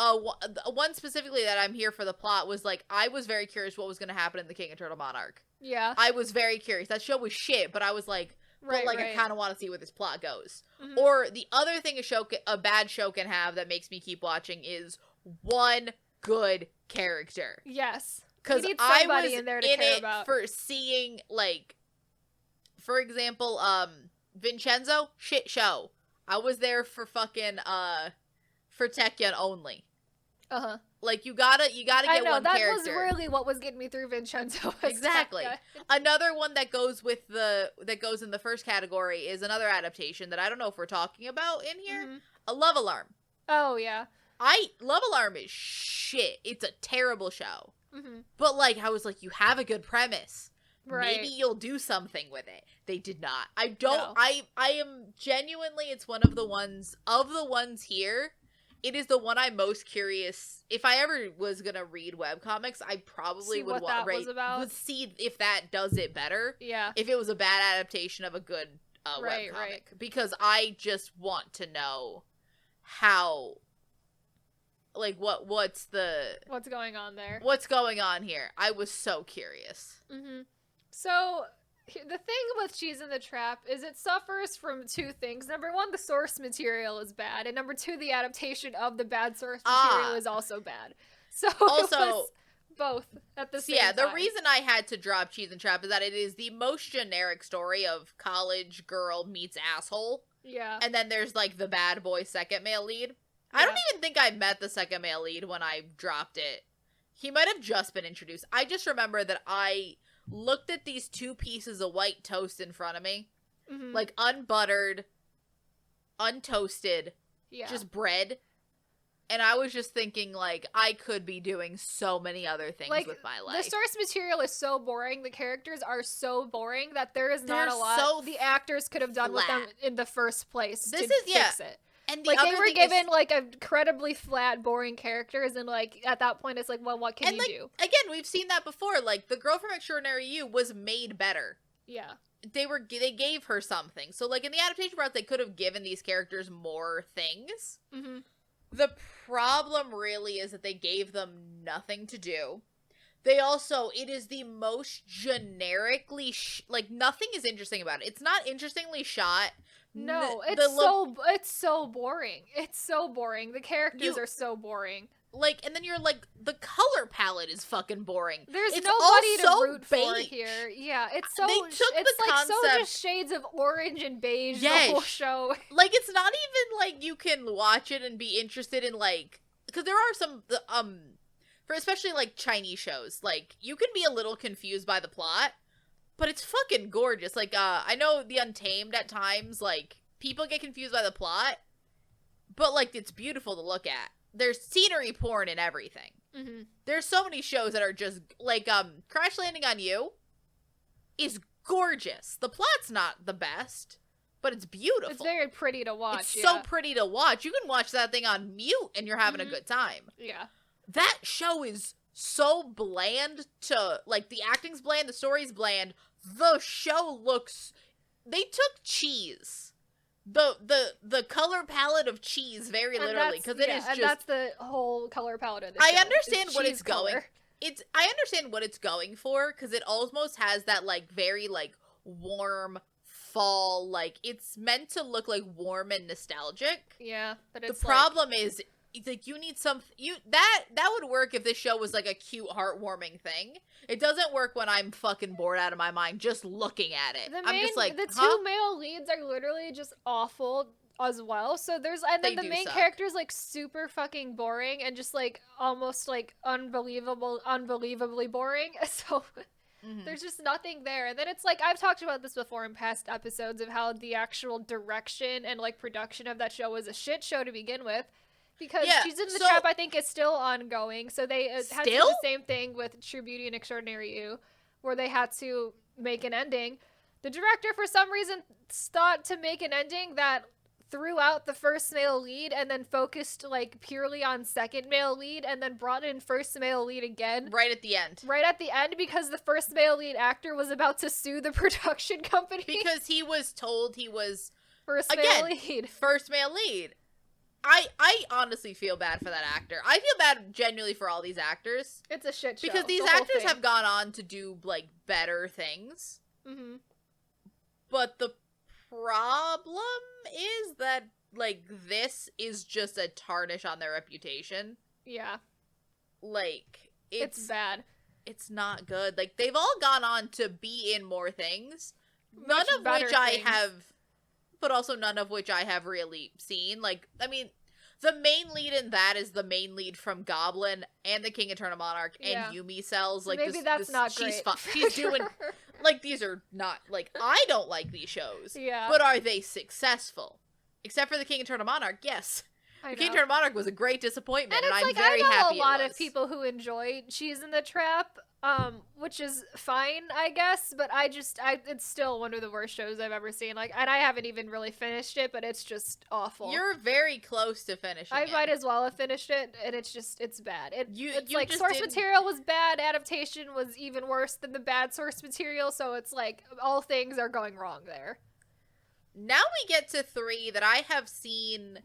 one specifically that I'm here for the plot was like I was very curious what was going to happen in the King and Turtle Monarch. Yeah, I was very curious. That show was shit, but I was like, right. I kind of want to see where this plot goes. Or the other thing a bad show can have that makes me keep watching is one good character. Yes, because I was in it about. For seeing like, for example, Vincenzo, shit show. I was there for fucking for Taekyon only. Like, you gotta get I know, one that character. was really what was getting me through Vincenzo. Exactly. Another one that goes in the first category is another adaptation that I don't know if we're talking about in here. Mhm. A Love Alarm. Oh, yeah. Love Alarm is shit. It's a terrible show. Mm-hmm. But, like, I was like, you have a good premise. Right. Maybe you'll do something with it. They did not. No. I am genuinely, it's one of the ones here. It is the one I'm most curious. If I ever was gonna read webcomics, I probably would would see if that does it better. Yeah. If it was a bad adaptation of a good webcomic. Right. Because I just want to know how, like, what's going on there. What's going on here? I was so curious. Mm-hmm. So, the thing with Cheese in the Trap is it suffers from two things. Number one, the source material is bad. And number two, the adaptation of the bad source material is also bad. So, also, it was both at the same time. The reason I had to drop Cheese and Trap is that it is the most generic story of college girl meets asshole. Yeah. And then there's, like, the bad boy second male lead. Yeah. I don't even think I met the second male lead when I dropped it. He might have just been introduced. I just remember that I looked at these two pieces of white toast in front of me, like unbuttered, untoasted, just bread, and I was just thinking, like, I could be doing so many other things with my life. The source material is so boring, the characters are so boring that there is not a lot the actors could have done with them in the first place to fix it. And the other they were given like incredibly flat, boring characters, and like at that point, it's like, well, what can you do? Again, we've seen that before. Like, the girl from Extraordinary You was made better. Yeah, they gave her something. So, like, in the adaptation route, they could have given these characters more things. Mm-hmm. The problem really is that they gave them nothing to do. They also, it is the most generically like, nothing is interesting about it. It's not interestingly shot. No, it's so boring. It's so boring. The characters are so boring. Like, and then you're like, the color palette is fucking boring. There's it's nobody so to root for here. Yeah, it's so concept, so just shades of orange and beige the whole show. Like, it's not even like you can watch it and be interested in, like, because there are some for especially like Chinese shows, like, you can be a little confused by the plot. But it's fucking gorgeous. Like, I know The Untamed at times, like, people get confused by the plot, but, like, it's beautiful to look at. There's scenery porn and everything. Mm-hmm. There's so many shows that are just, like, Crash Landing on You is gorgeous. The plot's not the best, but it's beautiful. It's very pretty to watch. It's so pretty to watch. You can watch that thing on mute and you're having a good time. Yeah. That show is so bland to, like, the acting's bland, the story's bland. The show looks, they took cheese, the color palette of cheese, very literally, because it is just, and that's the whole color palette of the show. I understand what it's going. I understand what it's going for, because it almost has that, like, very, like, warm fall, like, it's meant to look, like, warm and nostalgic. Yeah, but it's the problem is, it's like, you need that would work if this show was like a cute, heartwarming thing. It doesn't work when I'm fucking bored out of my mind just looking at it. I'm just like, the two male leads are literally just awful as well. So then the main character's like super fucking boring and just like almost like unbelievably boring. So there's just nothing there. And then it's like, I've talked about this before in past episodes of how the actual direction and like production of that show was a shit show to begin with. Because She's in the Trap, I think, is still ongoing. So they had to do the same thing with True Beauty and Extraordinary You, where they had to make an ending. The director, for some reason, thought to make an ending that threw out the first male lead and then focused, like, purely on second male lead and then brought in first male lead again. Right at the end. Right at the end, because the first male lead actor was about to sue the production company. Because he was told he was... First male lead. First male lead. I honestly feel bad for that actor. I feel bad genuinely for all these actors. It's a shit show. Because these actors have gone on to do, like, better things. Mm-hmm. But the problem is that, like, this is just a tarnish on their reputation. Yeah. Like, it's bad. It's not good. Like, they've all gone on to be in more things. None of which I have... But also none of which I have really seen. Like, I mean, the main lead in that is the main lead from Goblin and the King Eternal Monarch and Yumi Cells. Like, maybe that's not great. She's doing, like, these are not, like, I don't like these shows. Yeah. But are they successful? Except for the King Eternal Monarch, yes. The King Eternal Monarch was a very disappointment, and I'm very happy it was. I know a lot of people who enjoy Cheese in the Trap, which is fine, I guess, but it's still one of the worst shows I've ever seen. Like, and I haven't even really finished it, but it's just awful. You're very close to finishing it. I might as well have finished it, and it's bad. It's like just source material was bad, adaptation was even worse than the bad source material, so it's like all things are going wrong there. Now we get to 3 that I have seen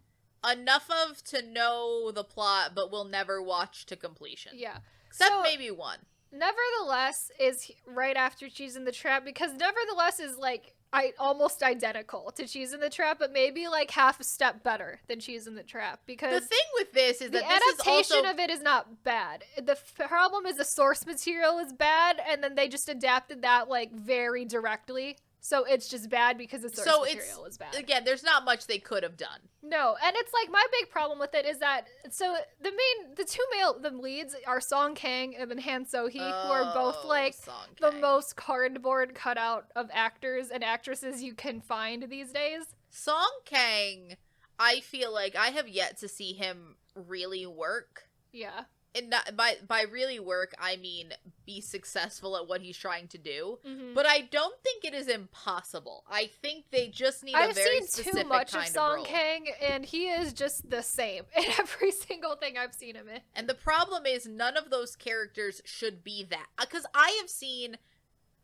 enough of to know the plot, but will never watch to completion. Yeah. Except maybe 1. Nevertheless is right after Cheese in the Trap, because Nevertheless is like almost identical to Cheese in the Trap, but maybe like half a step better than Cheese in the Trap, because the thing with this is that the adaptation of it is not bad. The problem is the source material is bad, and then they just adapted that like very directly. So it's just bad because the source material is bad. Again, there's not much they could have done. No, and it's like my big problem with it is that the two male leads are Song Kang and Han So Hee, who are both like the most cardboard cutout of actors and actresses you can find these days. Song Kang, I feel like I have yet to see him really work. Yeah. And by really work, I mean be successful at what he's trying to do. Mm-hmm. But I don't think it is impossible. I think they just need a very specific kind of role. I've seen too much of Song Kang, and he is just the same in every single thing I've seen him in. And the problem is none of those characters should be that. Because I have seen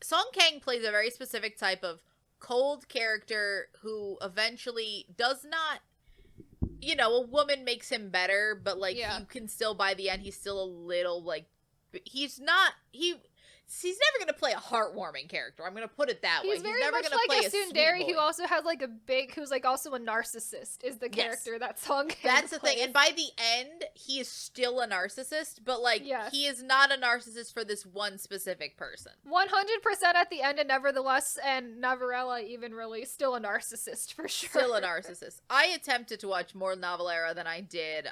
Song Kang plays a very specific type of cold character who eventually does not... You know, a woman makes him better, but, like, you can still, by the end, he's still a little, like, he's never gonna play a heartwarming character. I'm gonna put it that way. He's very never much gonna like play a tsundere who also has, like, who's, like, also a narcissist, is the character that Song Kang That's the thing, and by the end, he is still a narcissist, but, like, he is not a narcissist for this one specific person. 100% at the end, and Nevertheless, and Novelera even really, still a narcissist, for sure. Still a narcissist. I attempted to watch more Novelera than I did,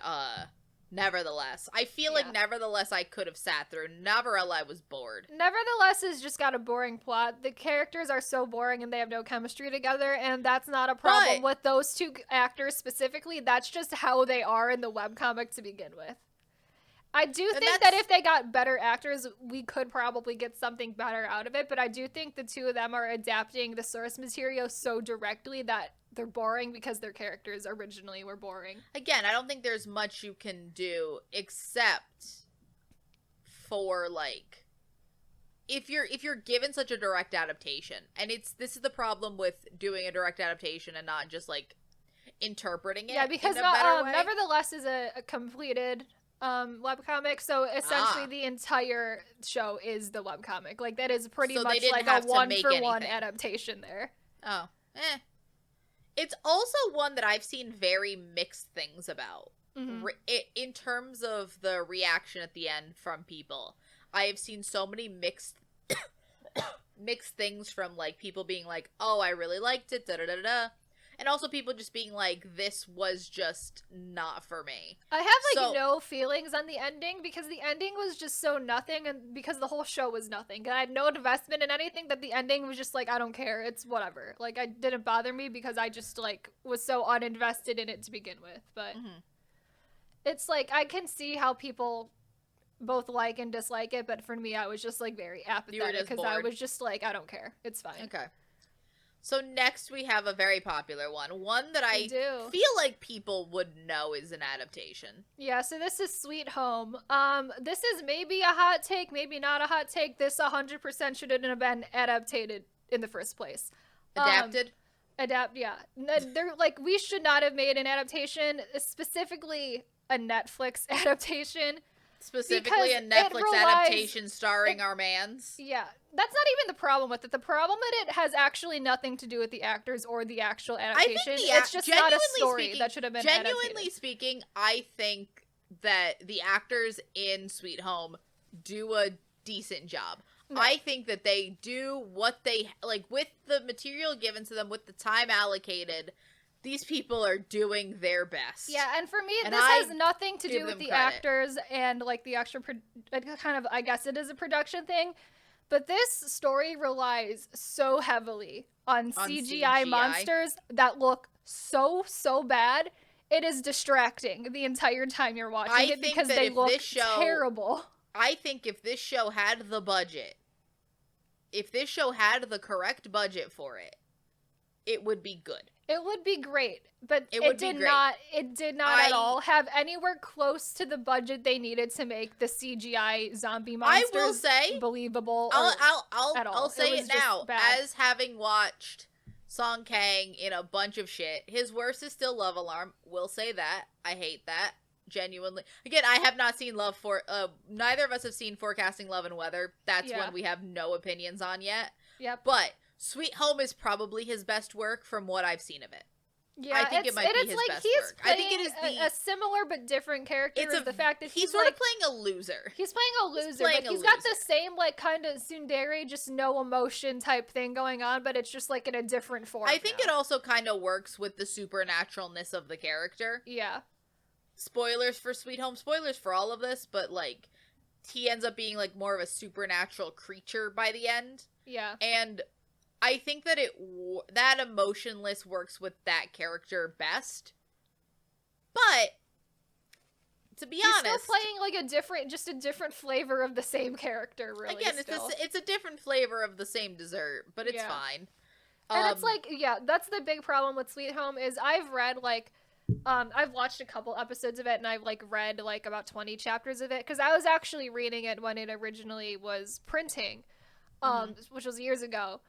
Nevertheless. I feel like Nevertheless I could have sat through. Novelera I was bored. Nevertheless has just got a boring plot. The characters are so boring and they have no chemistry together, and that's not a problem with those two actors specifically. That's just how they are in the webcomic to begin with. I do think that if they got better actors, we could probably get something better out of it, but I do think the two of them are adapting the source material so directly that they're boring because their characters originally were boring. Again, I don't think there's much you can do except for, like, if you're given such a direct adaptation, and this is the problem with doing a direct adaptation and not just, like, interpreting it because in a better way. Nevertheless is a completed webcomic, so essentially the entire show is the webcomic. Like, that is pretty much like a one-for-one adaptation there. Oh, It's also one that I've seen very mixed things about. Mm-hmm. In terms of the reaction at the end from people. I have seen so many mixed things from, like, people being like, oh, I really liked it, da-da-da-da. And also people just being like, this was just not for me. I have, like, no feelings on the ending, because the ending was just so nothing, and because the whole show was nothing. And I had no investment in anything, that the ending was just like, I don't care, it's whatever. Like, it didn't bother me because I just, like, was so uninvested in it to begin with. But it's like, I can see how people both like and dislike it, but for me, I was just, like, very apathetic, because I was just like, I don't care, it's fine. Okay. So next we have a very popular one that I feel like people would know is an adaptation. Yeah, so this is Sweet Home. This is maybe a hot take, maybe not a hot take. This 100% shouldn't have been adapted in the first place. Adapted? Yeah. They're like, we should not have made an adaptation, specifically a Netflix adaptation. Specifically a Netflix adaptation starring our mans. Yeah, that's not even the problem with it. The problem with it has actually nothing to do with the actors or the actual adaptation. It's just not a story that should have been adapted. Genuinely speaking, I think that the actors in Sweet Home do a decent job. No. I think that they do what they, like, with the material given to them, with the time allocated, these people are doing their best. Yeah, and for me, And this I has nothing to give do with them the credit. actors and like the extra kind of, I guess it is a production thing, but this story relies so heavily on CGI CGI. monsters that look so bad. It is distracting the entire time you're watching I it think because that they if look this show- terrible. I think if this show had the budget, if this show had the correct budget for it, it would be good. It would be great, but It would be did great. not. It did not at I- all have anywhere close to the budget they needed to make the CGI zombie I monsters will say, believable. I'll at all. say It it was just now. bad. As having watched Song Kang in a bunch of shit, his worst is still Love Alarm. Will say that. I hate that. Genuinely. Again, I have not seen neither of us have seen Forecasting Love and Weather. That's Yeah. one we have no opinions on yet. Yep. But Sweet Home is probably his best work from what I've seen of it. Yeah, I think it might be it's his like best he's work. I think it playing is a similar but different character. It's Is the fact that he's like, sort of playing a loser. he's playing a loser, playing but a he's got the loser. same like kind of tsundere, just no emotion type thing going on, but it's just like in a different form. I think now. it also kind of works with the supernaturalness of the character. Yeah. Spoilers for Sweet Home, spoilers for all of this, but like he ends up being like more of a supernatural creature by the end. Yeah. And I think that that emotionless works with that character best. But to be He's honest, still playing like a different flavor of the same character. Really, again, still. it's a different flavor of the same dessert, but it's Yeah. fine. And it's like, yeah, that's the big problem with Sweet Home is I've read like, I've watched a couple episodes of it and I've like read like about 20 chapters of it because I was actually reading it when it originally was printing, which was years ago.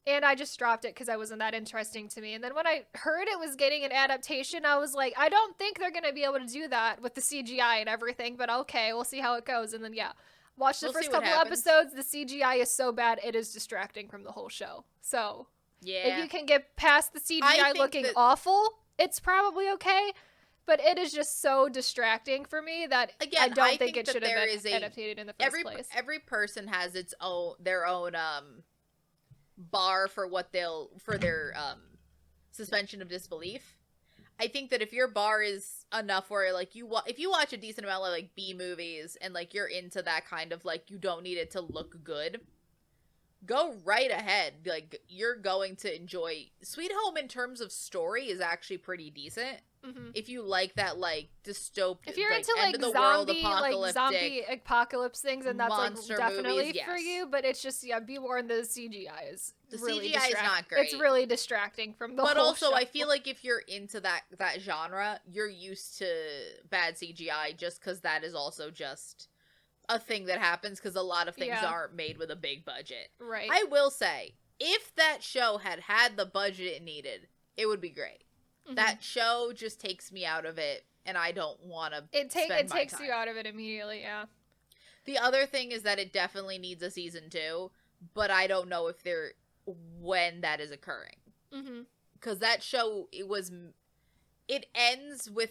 And I just dropped it because I wasn't that interesting to me. And then when I heard it was getting an adaptation, I was like, I don't think they're going to be able to do that with the CGI and everything, but okay, we'll see how it goes. And then, yeah, watch the We'll first see what couple happens. episodes. The CGI is so bad, it is distracting from the whole show. So, yeah. if you can get past the CGI think looking that- awful, it's probably okay. But it is just so distracting for me that Again, I don't I think think it that should have there been is a- adapted in the first place. Every person has their own bar for their suspension of disbelief. I think that if your bar is enough where like if you watch a decent amount of like B movies and like you're into that kind of like you don't need it to look good, go right ahead. Like you're going to enjoy Sweet Home in terms of story is actually pretty decent. If you like that like dystopian, If you're like, into end like of the world zombie apocalypse things, and that's like monster definitely movies, for yes. you. But it's just be warned, the CGI is The really CGI is not It's great. really distracting from the But whole also, show. I feel like if you're into that genre, you're used to bad CGI just because that is also just a thing that happens because a lot of things Yeah. aren't made with a big budget. right. I will say, if that show had the budget it needed, it would be great. Mhm. That show just takes me out of it, and I don't want to it spend my takes time. you out of it immediately. Yeah. The other thing is that it definitely needs a season 2, but I don't know when that is occurring. Mm-hmm. Because that show, it ends with,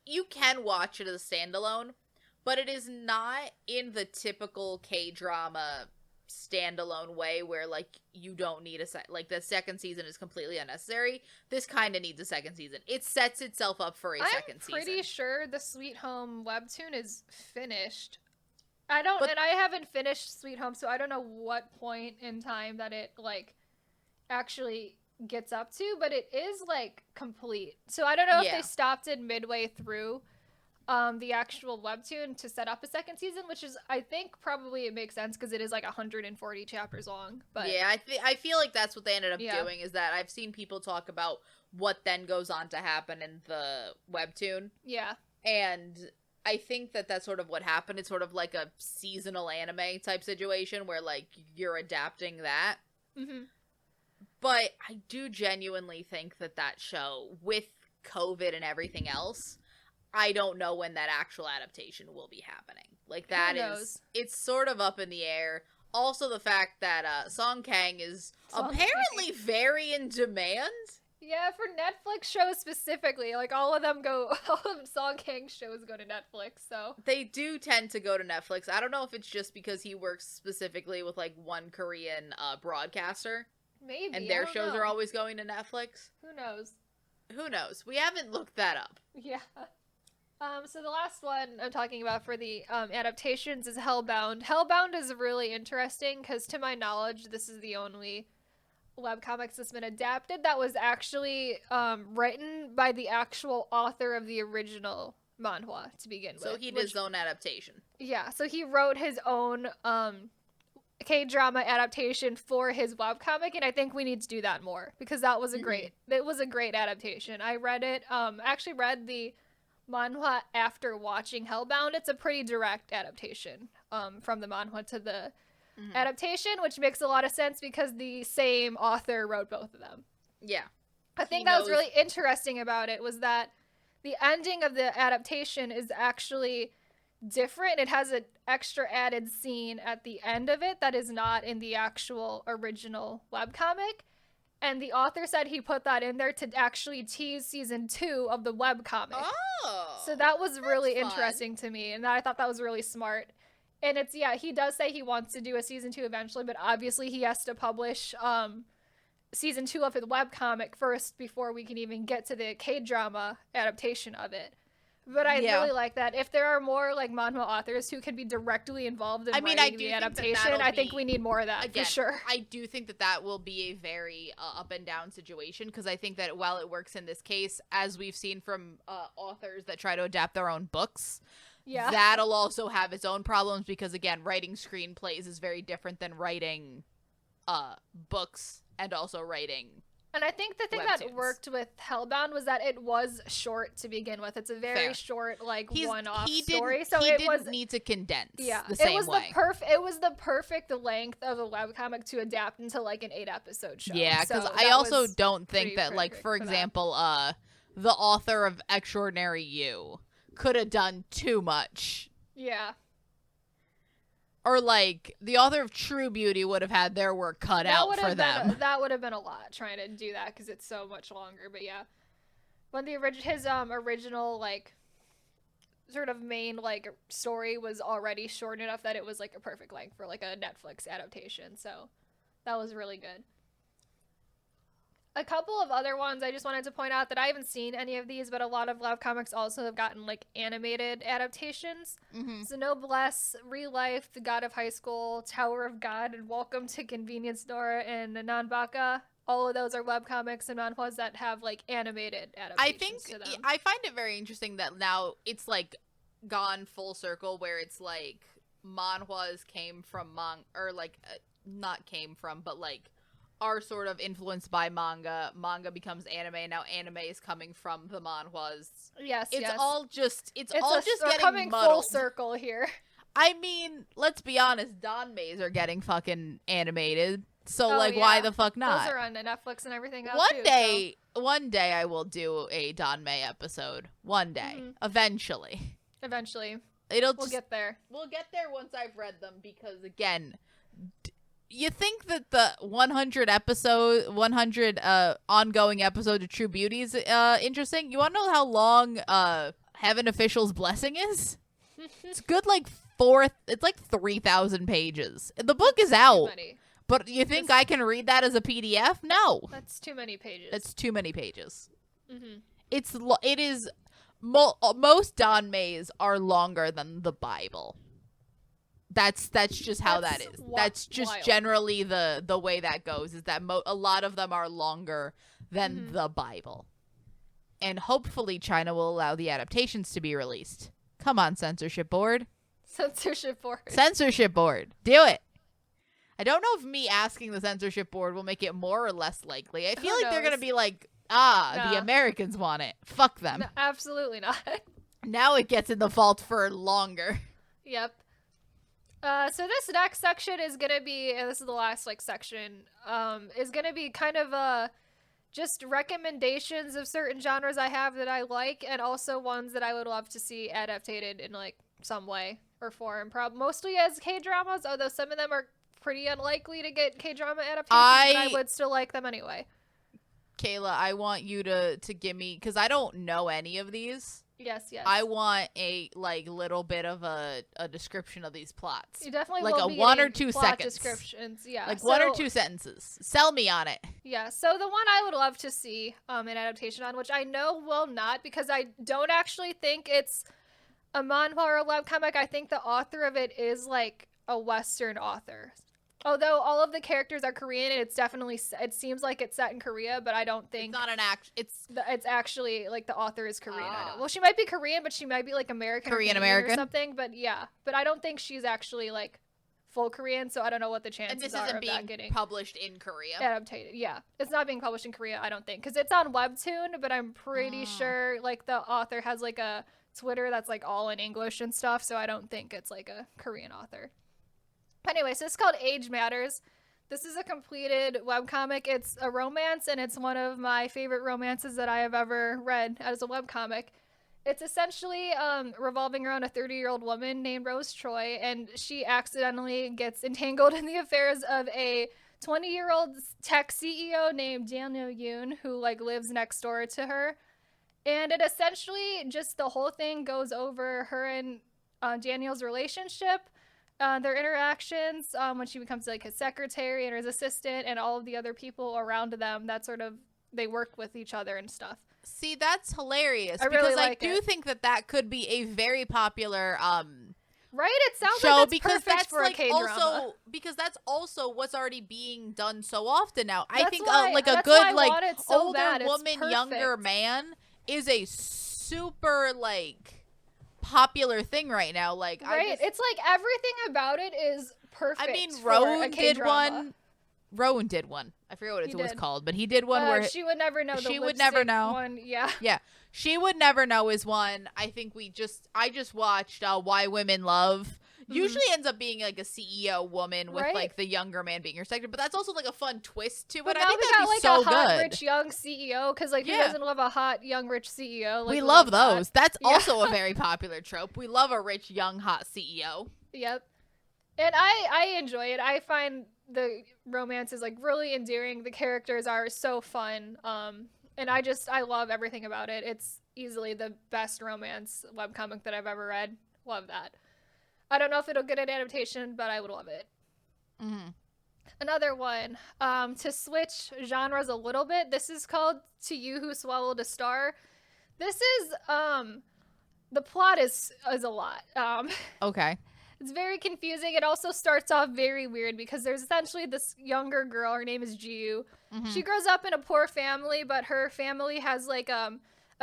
you can watch it as a standalone, but it is not in the typical K-drama standalone way where, like, you don't need like, the second season is completely unnecessary. This kind of needs a second season. It sets itself up for a second season. I'm pretty sure the Sweet Home webtoon is finished. And I haven't finished Sweet Home, so I don't know what point in time that it, like, actually gets up to, but it is, like, complete. So I don't know if Yeah. they stopped it midway through the actual webtoon to set up a second season, which is, I think, probably it makes sense because it is, like, 140 chapters long. But yeah, I feel like that's what they ended up Yeah. doing, is that I've seen people talk about what then goes on to happen in the webtoon. yeah. And I think that that's sort of what happened. It's sort of like a seasonal anime type situation where, like, you're adapting that. Mm-hmm. But I do genuinely think that show, with COVID and everything else, I don't know when that actual adaptation will be happening. Like, that knows? it's sort of up in the air. Also, the fact that Song Kang is Song apparently very in demand. Yeah, for Netflix shows specifically, like all of Song Kang shows go to Netflix, so. They do tend to go to Netflix. I don't know if it's just because he works specifically with, like, one Korean broadcaster, Maybe. and I their don't shows know. are always going to Netflix. Who knows? Who knows? We haven't looked that up. Yeah. So the last one I'm talking about for the adaptations is Hellbound. Hellbound is really interesting because, to my knowledge, this is the only webcomics that's been adapted that was actually written by the actual author of the original manhwa to begin with. So he did his own adaptation. Yeah, so he wrote his own K-drama adaptation for his webcomic, and I think we need to do that more because that was a great adaptation. I read it, actually read the manhwa after watching Hellbound. It's a pretty direct adaptation from the manhwa to the adaptation, which makes a lot of sense because the same author wrote both of them. Yeah. I think that was really interesting about it was that the ending of the adaptation is actually different. It has an extra added scene at the end of it that is not in the actual original webcomic. And the author said he put that in there to actually tease season 2 of the webcomic. Oh. So that was really interesting to me, and I thought that was really smart. And it's, yeah, he does say he wants to do a season 2 eventually, but obviously he has to publish season 2 of his webcomic first before we can even get to the K-drama adaptation of it. But I really like that. If there are more like manhwa authors who can be directly involved in writing the adaptation, I think we need more of that, for sure. I do think that will be a very up and down situation because I think that while it works in this case, as we've seen from authors that try to adapt their own books, that'll also have its own problems because, again, writing screenplays is very different than writing books and also writing. And I think the thing that worked with Hellbound was that it was short to begin with. It's a very short, like, one-off story. So he didn't need to condense the same way. It was the perfect length of a webcomic to adapt into, like, an 8-episode show. Yeah, because I also don't think that, like, for example, the author of Extraordinary You could have done too much. Yeah. Or, like, the author of True Beauty would have had their work cut out for them. That would have been a lot, trying to do that, because it's so much longer. But, yeah. When his original, like, sort of main, like, story was already short enough that it was, like, a perfect length for, like, a Netflix adaptation. So, that was really good. A couple of other ones I just wanted to point out that I haven't seen any of these, but a lot of webcomics also have gotten, like, animated adaptations. So Noblesse, Real Life, The God of High School, Tower of God, and Welcome to Convenience Store, and Nanbaka. All of those are webcomics and manhwas that have, like, animated adaptations to them. I find it very interesting that now it's, like, gone full circle where it's, like, manhwas came from not came from, but, like, are sort of influenced by manga. Manga becomes anime, and now anime is coming from the manhwas. Yes, it's all just we're coming muddled. Full circle here. I mean, let's be honest, Danmays are getting fucking animated. So why the fuck not? Those are on Netflix and everything else One day I will do a Danmei episode. One day. Eventually. We'll get there. We'll get there once I've read them because, again, you think that the 100 ongoing episode of True Beauty is interesting? You want to know how long Heaven Official's Blessing is? It's good, like, it's like 3,000 pages. The book is out. But you think I can read that as a PDF? No. That's too many pages. That's too many pages. It is, most Danmeis are longer than the Bible. That's just how that is. That's just generally the way that goes, is that a lot of them are longer than the Bible. And hopefully China will allow the adaptations to be released. Come on, censorship board. Censorship board. Censorship board. Do it. I don't know if me asking the censorship board will make it more or less likely. I feel like they're going to be like, the Americans want it. Fuck them. No, absolutely not. Now it gets in the vault for longer. Yep. So this next section is going to be, and this is the last, like, section, is going to be kind of just recommendations of certain genres I have that I like, and also ones that I would love to see adapted in, like, some way or form. Mostly as K-dramas, although some of them are pretty unlikely to get K-drama adaptations, but I would still like them anyway. Kayla, I want you to give me, because I don't know any of these. Yes, yes. I want a like little bit of a description of these plots. You definitely like will a be 1 or getting 2 plot seconds. descriptions. Yeah. Like so, 1 or 2 sentences. Sell me on it. Yeah. So the one I would love to see an adaptation on, which I know will not, because I don't actually think it's a manhwa or a webcomic. I think the author of it is like a Western author. Although all of the characters are Korean, and it's definitely, it seems like it's set in Korea, but I don't think It's not an act. It's it's actually like the author is Korean. I don't. Well, she might be Korean, but she might be like American, Korean or American something. But yeah, but I don't think she's actually like full Korean, so I don't know what the chances and this are isn't of being that getting published in Korea. adapted. Yeah, it's not being published in Korea, I don't think, because it's on Webtoon, but I'm pretty sure like the author has like a Twitter that's like all in English and stuff, so I don't think it's like a Korean author. Anyway, so it's called Age Matters. This is a completed webcomic. It's a romance, and it's one of my favorite romances that I have ever read as a webcomic. It's essentially revolving around a 30-year-old woman named Rose Choi, and she accidentally gets entangled in the affairs of a 20-year-old tech CEO named Daniel Yoon, who like lives next door to her. And it essentially just, the whole thing goes over her and Daniel's relationship, their interactions, when she becomes like his secretary and his assistant, and all of the other people around them that sort of, they work with each other and stuff. See, that's hilarious. I really because like I do it. think that could be a very popular Right? It sounds show, like that's because perfect that's for like a K-drama. also because that's also what's already being done so often now. I That's think why- like a that's why I good like want it so older bad. It's woman, younger perfect. man is a super like popular thing right now. Like Right? It's like everything about it is perfect. I mean, for a Rowan did K-drama. one. Rowan did one. I forget what He it was did. called, but he did one where She would never know. She The Would Never lipstick Know. One, yeah. yeah, She Would Never Know is one. I think I just watched Why Women Love. Usually ends up being like a CEO woman with Right? like the younger man being her secretary, but that's also like a fun twist to it. But I now think we that'd got be like so a hot, good. rich, young CEO, because like who Yeah. doesn't love a hot, young, rich CEO? Like, We love that. those. That's Yeah. also a very popular trope. We love a rich, young, hot E CEO. Yep. And I enjoy it. I find the romance is like really endearing. The characters are so fun. And I love everything about it. It's easily the best romance webcomic that I've ever read. Love that. I don't know if it'll get an adaptation, but I would love it. Mm-hmm. Another one, to switch genres a little bit. This is called To You Who Swallowed a Star. This is the plot is a lot. Okay. It's very confusing. It also starts off very weird because there's essentially this younger girl. Her name is Jiu. Mm-hmm. She grows up in a poor family, but her family has like a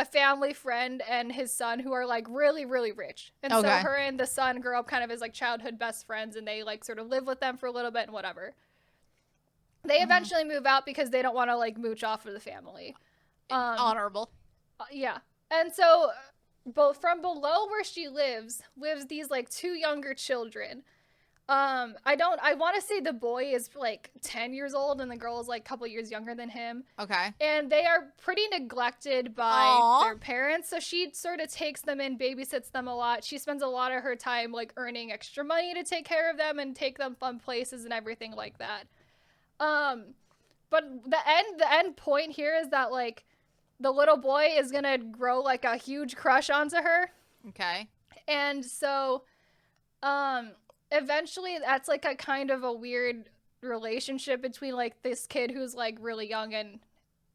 family friend and his son who are like really, really rich. And so her and the son grow up kind of as like childhood best friends, and they like sort of live with them for a little bit and whatever. They eventually move out because they don't want to like mooch off of the family. Honorable. Yeah. And so both from below where she lives these like two younger children. I want to say the boy is like 10 years old and the girl is like a couple years younger than him. Okay. And they are pretty neglected by their parents. So she sort of takes them in, babysits them a lot. She spends a lot of her time like earning extra money to take care of them and take them fun places and everything like that. But the end point here is that like the little boy is gonna grow like a huge crush onto her. Okay. And so eventually that's like a kind of a weird relationship between like this kid who's like really young and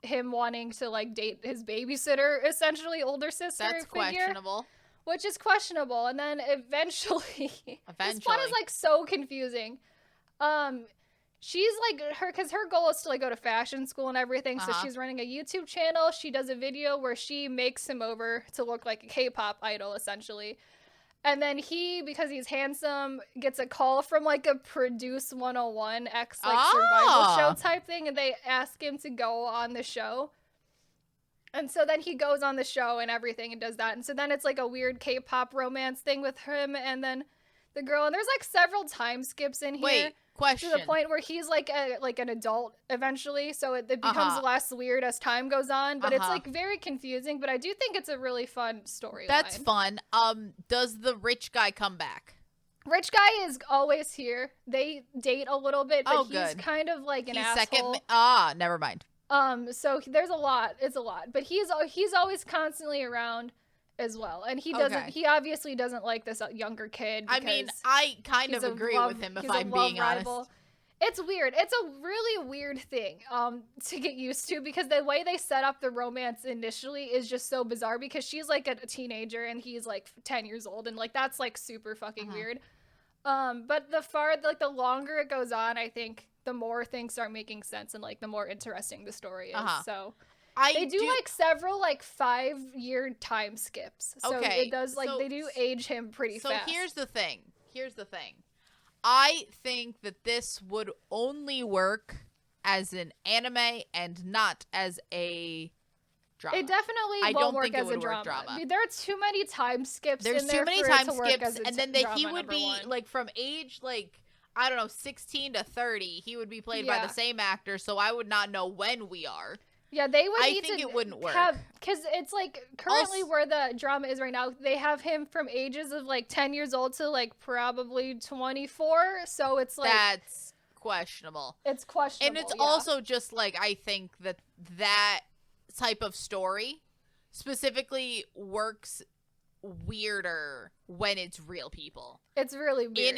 him wanting to like date his babysitter, essentially older sister That's figure, questionable. which is questionable. And then eventually this plot is like so confusing. She's like because her goal is to like go to fashion school and everything. So she's running a YouTube channel. She does a video where she makes him over to look like a K-pop idol essentially. And then he, because he's handsome, gets a call from like a Produce 101 X like survival show type thing, and they ask him to go on the show. And so then he goes on the show and everything and does that. And so then it's like a weird K-pop romance thing with him and then the girl. And there's like several time skips in here. Wait, question. To the point where he's like an adult eventually, so it becomes less weird as time goes on. But it's like very confusing. But I do think it's a really fun storyline. That's fun. Does the rich guy come back? Rich guy is always here. They date a little bit, but he's good. kind of like an He's asshole. second. Never mind. So there's a lot. It's a lot, but he's always constantly around. as well. And he Okay. he obviously doesn't like this younger kid. I mean, I kind of agree with him if I'm being honest. It's weird. It's a really weird thing to get used to, because the way they set up the romance initially is just so bizarre, because she's like a teenager and he's like 10 years old, and like that's like super fucking weird. But the longer it goes on, I think the more things start making sense and like the more interesting the story is. So they do like several like 5-year time skips. So it does like they do age him pretty fast. So here's the thing. I think that this would only work as an anime and not as a drama. It definitely won't work as a drama. I mean, there are too many time skips. There's in there too many for time it to work skips, as a and then he would be one. like from age like I don't know 16 to 30. He would be played by the same actor, so I would not know when we are. Yeah, they would. I think it wouldn't work because it's like currently where the drama is right now. They have him from ages of like 10 years old to like probably 24. So it's like that's questionable. It's questionable, and it's also just like I think that type of story specifically works weirder when it's real people. It's really weird.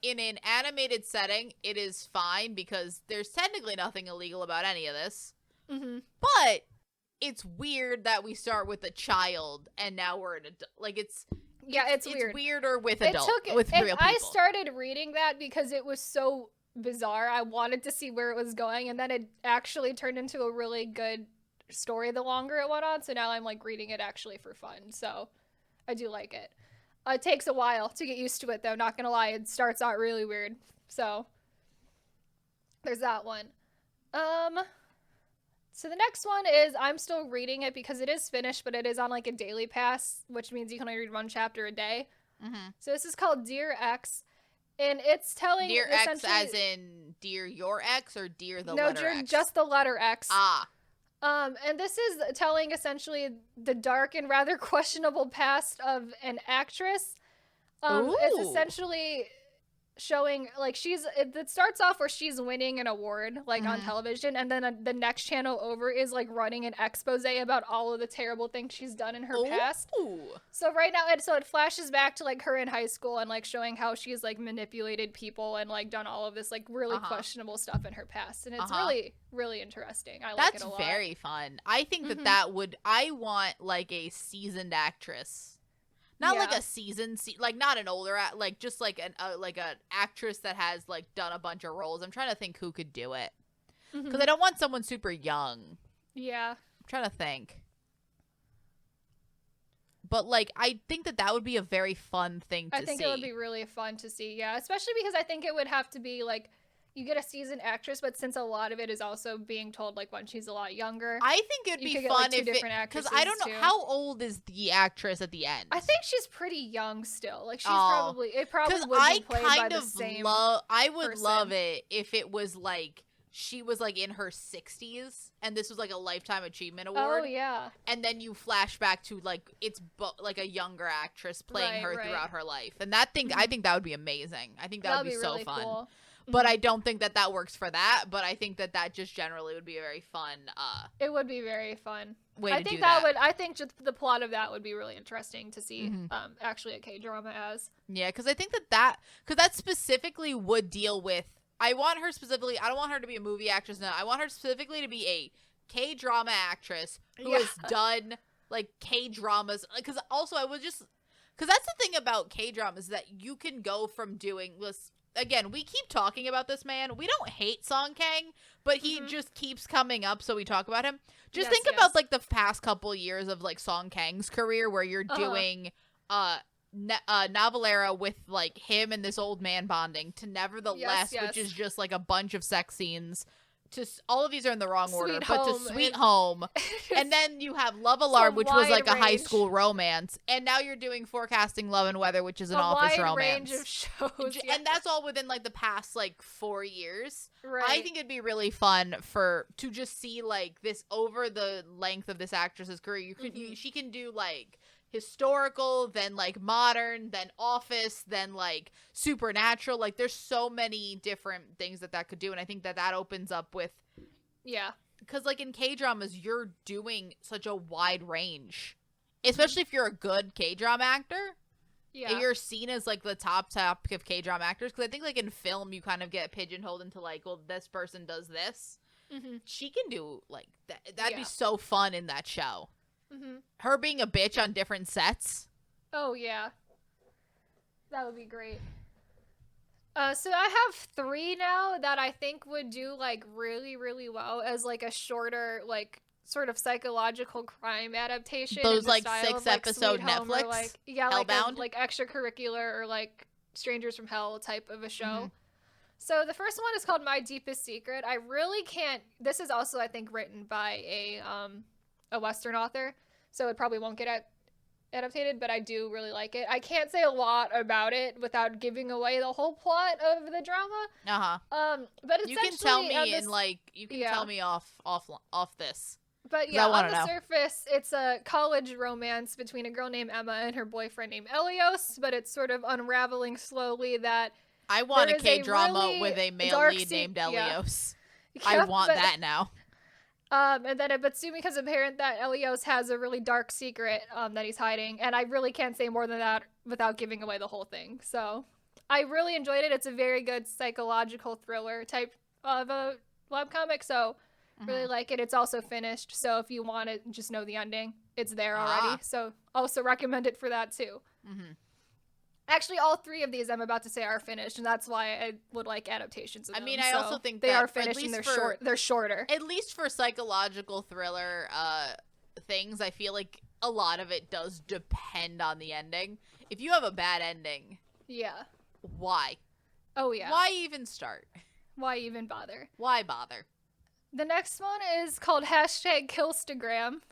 In an animated setting, it is fine because there's technically nothing illegal about any of this. But it's weird that we start with a child and now we're an adult. Like it's weird. It's weirder with real people. I started reading that because it was so bizarre. I wanted to see where it was going, and then it actually turned into a really good story the longer it went on. So now I'm like reading it actually for fun. So I do like it. It takes a while to get used to it though, not gonna lie. It starts out really weird. So there's that one. So the next one is, I'm still reading it because it is finished, but it is on like a daily pass, which means you can only read one chapter a day. So this is called Dear X, and it's telling Dear X as in Dear Your X or Dear the letter X? No, just the letter X. Ah. And this is telling essentially the dark and rather questionable past of an actress. It's essentially showing like it starts off where she's winning an award like on television, and then the next channel over is like running an expose about all of the terrible things she's done in her past. So right now it flashes back to like her in high school and like showing how she's like manipulated people and like done all of this like really questionable stuff in her past, and it's really, really interesting. I like it a lot. That's very fun. I think that would I want like a seasoned actress. Not like a like not an older, like just like an actress that has like done a bunch of roles. I'm trying to think who could do it, because I don't want someone super young. Yeah, I'm trying to think. But like, I think that would be a very fun thing to see. I think it would be really fun to see. Yeah, especially because I think it would have to be like, you get a seasoned actress, but since a lot of it is also being told like when she's a lot younger, I think it'd be fun if because I don't know how old is the actress at the end. I think she's pretty young still. Like she's probably would be played by the same I would person. love it if it was like she was like in her 60s and this was like a Lifetime Achievement Award. Oh yeah. And then you flash back to like it's like a younger actress playing her throughout her life, and that thing I think that would be amazing. I think that would be so really fun. Cool. But I don't think that works for that. But I think that just generally would be a very fun. It would be very fun. I think that would. I think just the plot of that would be really interesting to see. Actually, a K-drama as. Yeah, because I think that specifically would deal with. I want her specifically. I don't want her to be a movie actress. No, I want her specifically to be a K-drama actress who has done like K-dramas. Because also because that's the thing about K-dramas, that you can go from doing this. Again, we keep talking about this man. We don't hate Song Kang, but he just keeps coming up, so we talk about him. Just think about like the past couple years of like Song Kang's career, where you're doing Novelera with like him and this old man bonding to Nevertheless, which is just like a bunch of sex scenes. To all of these are in the wrong order, but to Sweet Home, and then you have Love Alarm, which was like a high school romance, and now you're doing Forecasting Love and Weather, which is an office romance. Range of shows, and that's all within like the past like 4 years. Right. I think it'd be really fun to just see like this over the length of this actress's career. She can do like historical, then like modern, then office, then like supernatural. Like there's so many different things that could do, and I think that opens up with because like in K-dramas you're doing such a wide range especially if you're a good K-drama actor. Yeah. You're seen as like the top of K-drama actors, because I think like in film you kind of get pigeonholed into like, well, this person does this. She can do like that. That'd be so fun in that show. Her being a bitch on different sets. Oh yeah, that would be great. So I have 3 now that I think would do like really, really well as like a shorter, like sort of psychological crime adaptation. Those like style 6 of, like, episode Sweet Home, Netflix, or, like, yeah, Hellbound, like extracurricular or like Strangers from Hell type of a show. So the first one is called My Deepest Secret. I really can't. This is also, I think, written by a Western author, so it probably won't get adapted, but I do really like it. I can't say a lot about it without giving away the whole plot of the drama. But you can tell me in like tell me off this. But yeah, on the surface, it's a college romance between a girl named Emma and her boyfriend named Elios, but it's sort of unraveling slowly that I want a K-drama really with a male lead named Elios. Yeah. I want that now. And then but soon becomes apparent that Elios has a really dark secret that he's hiding, and I really can't say more than that without giving away the whole thing. So I really enjoyed it. It's a very good psychological thriller type of a webcomic, so really like it. It's also finished, so if you want to just know the ending, it's there already. So also recommend it for that too. Actually, all 3 of these I'm about to say are finished, and that's why I would like adaptations of them. I mean, I also think they are finished and they're shorter. At least for psychological thriller things, I feel like a lot of it does depend on the ending. If you have a bad ending, why? Oh yeah. Why even start? Why even bother? Why bother? The next one is called #Killstagram.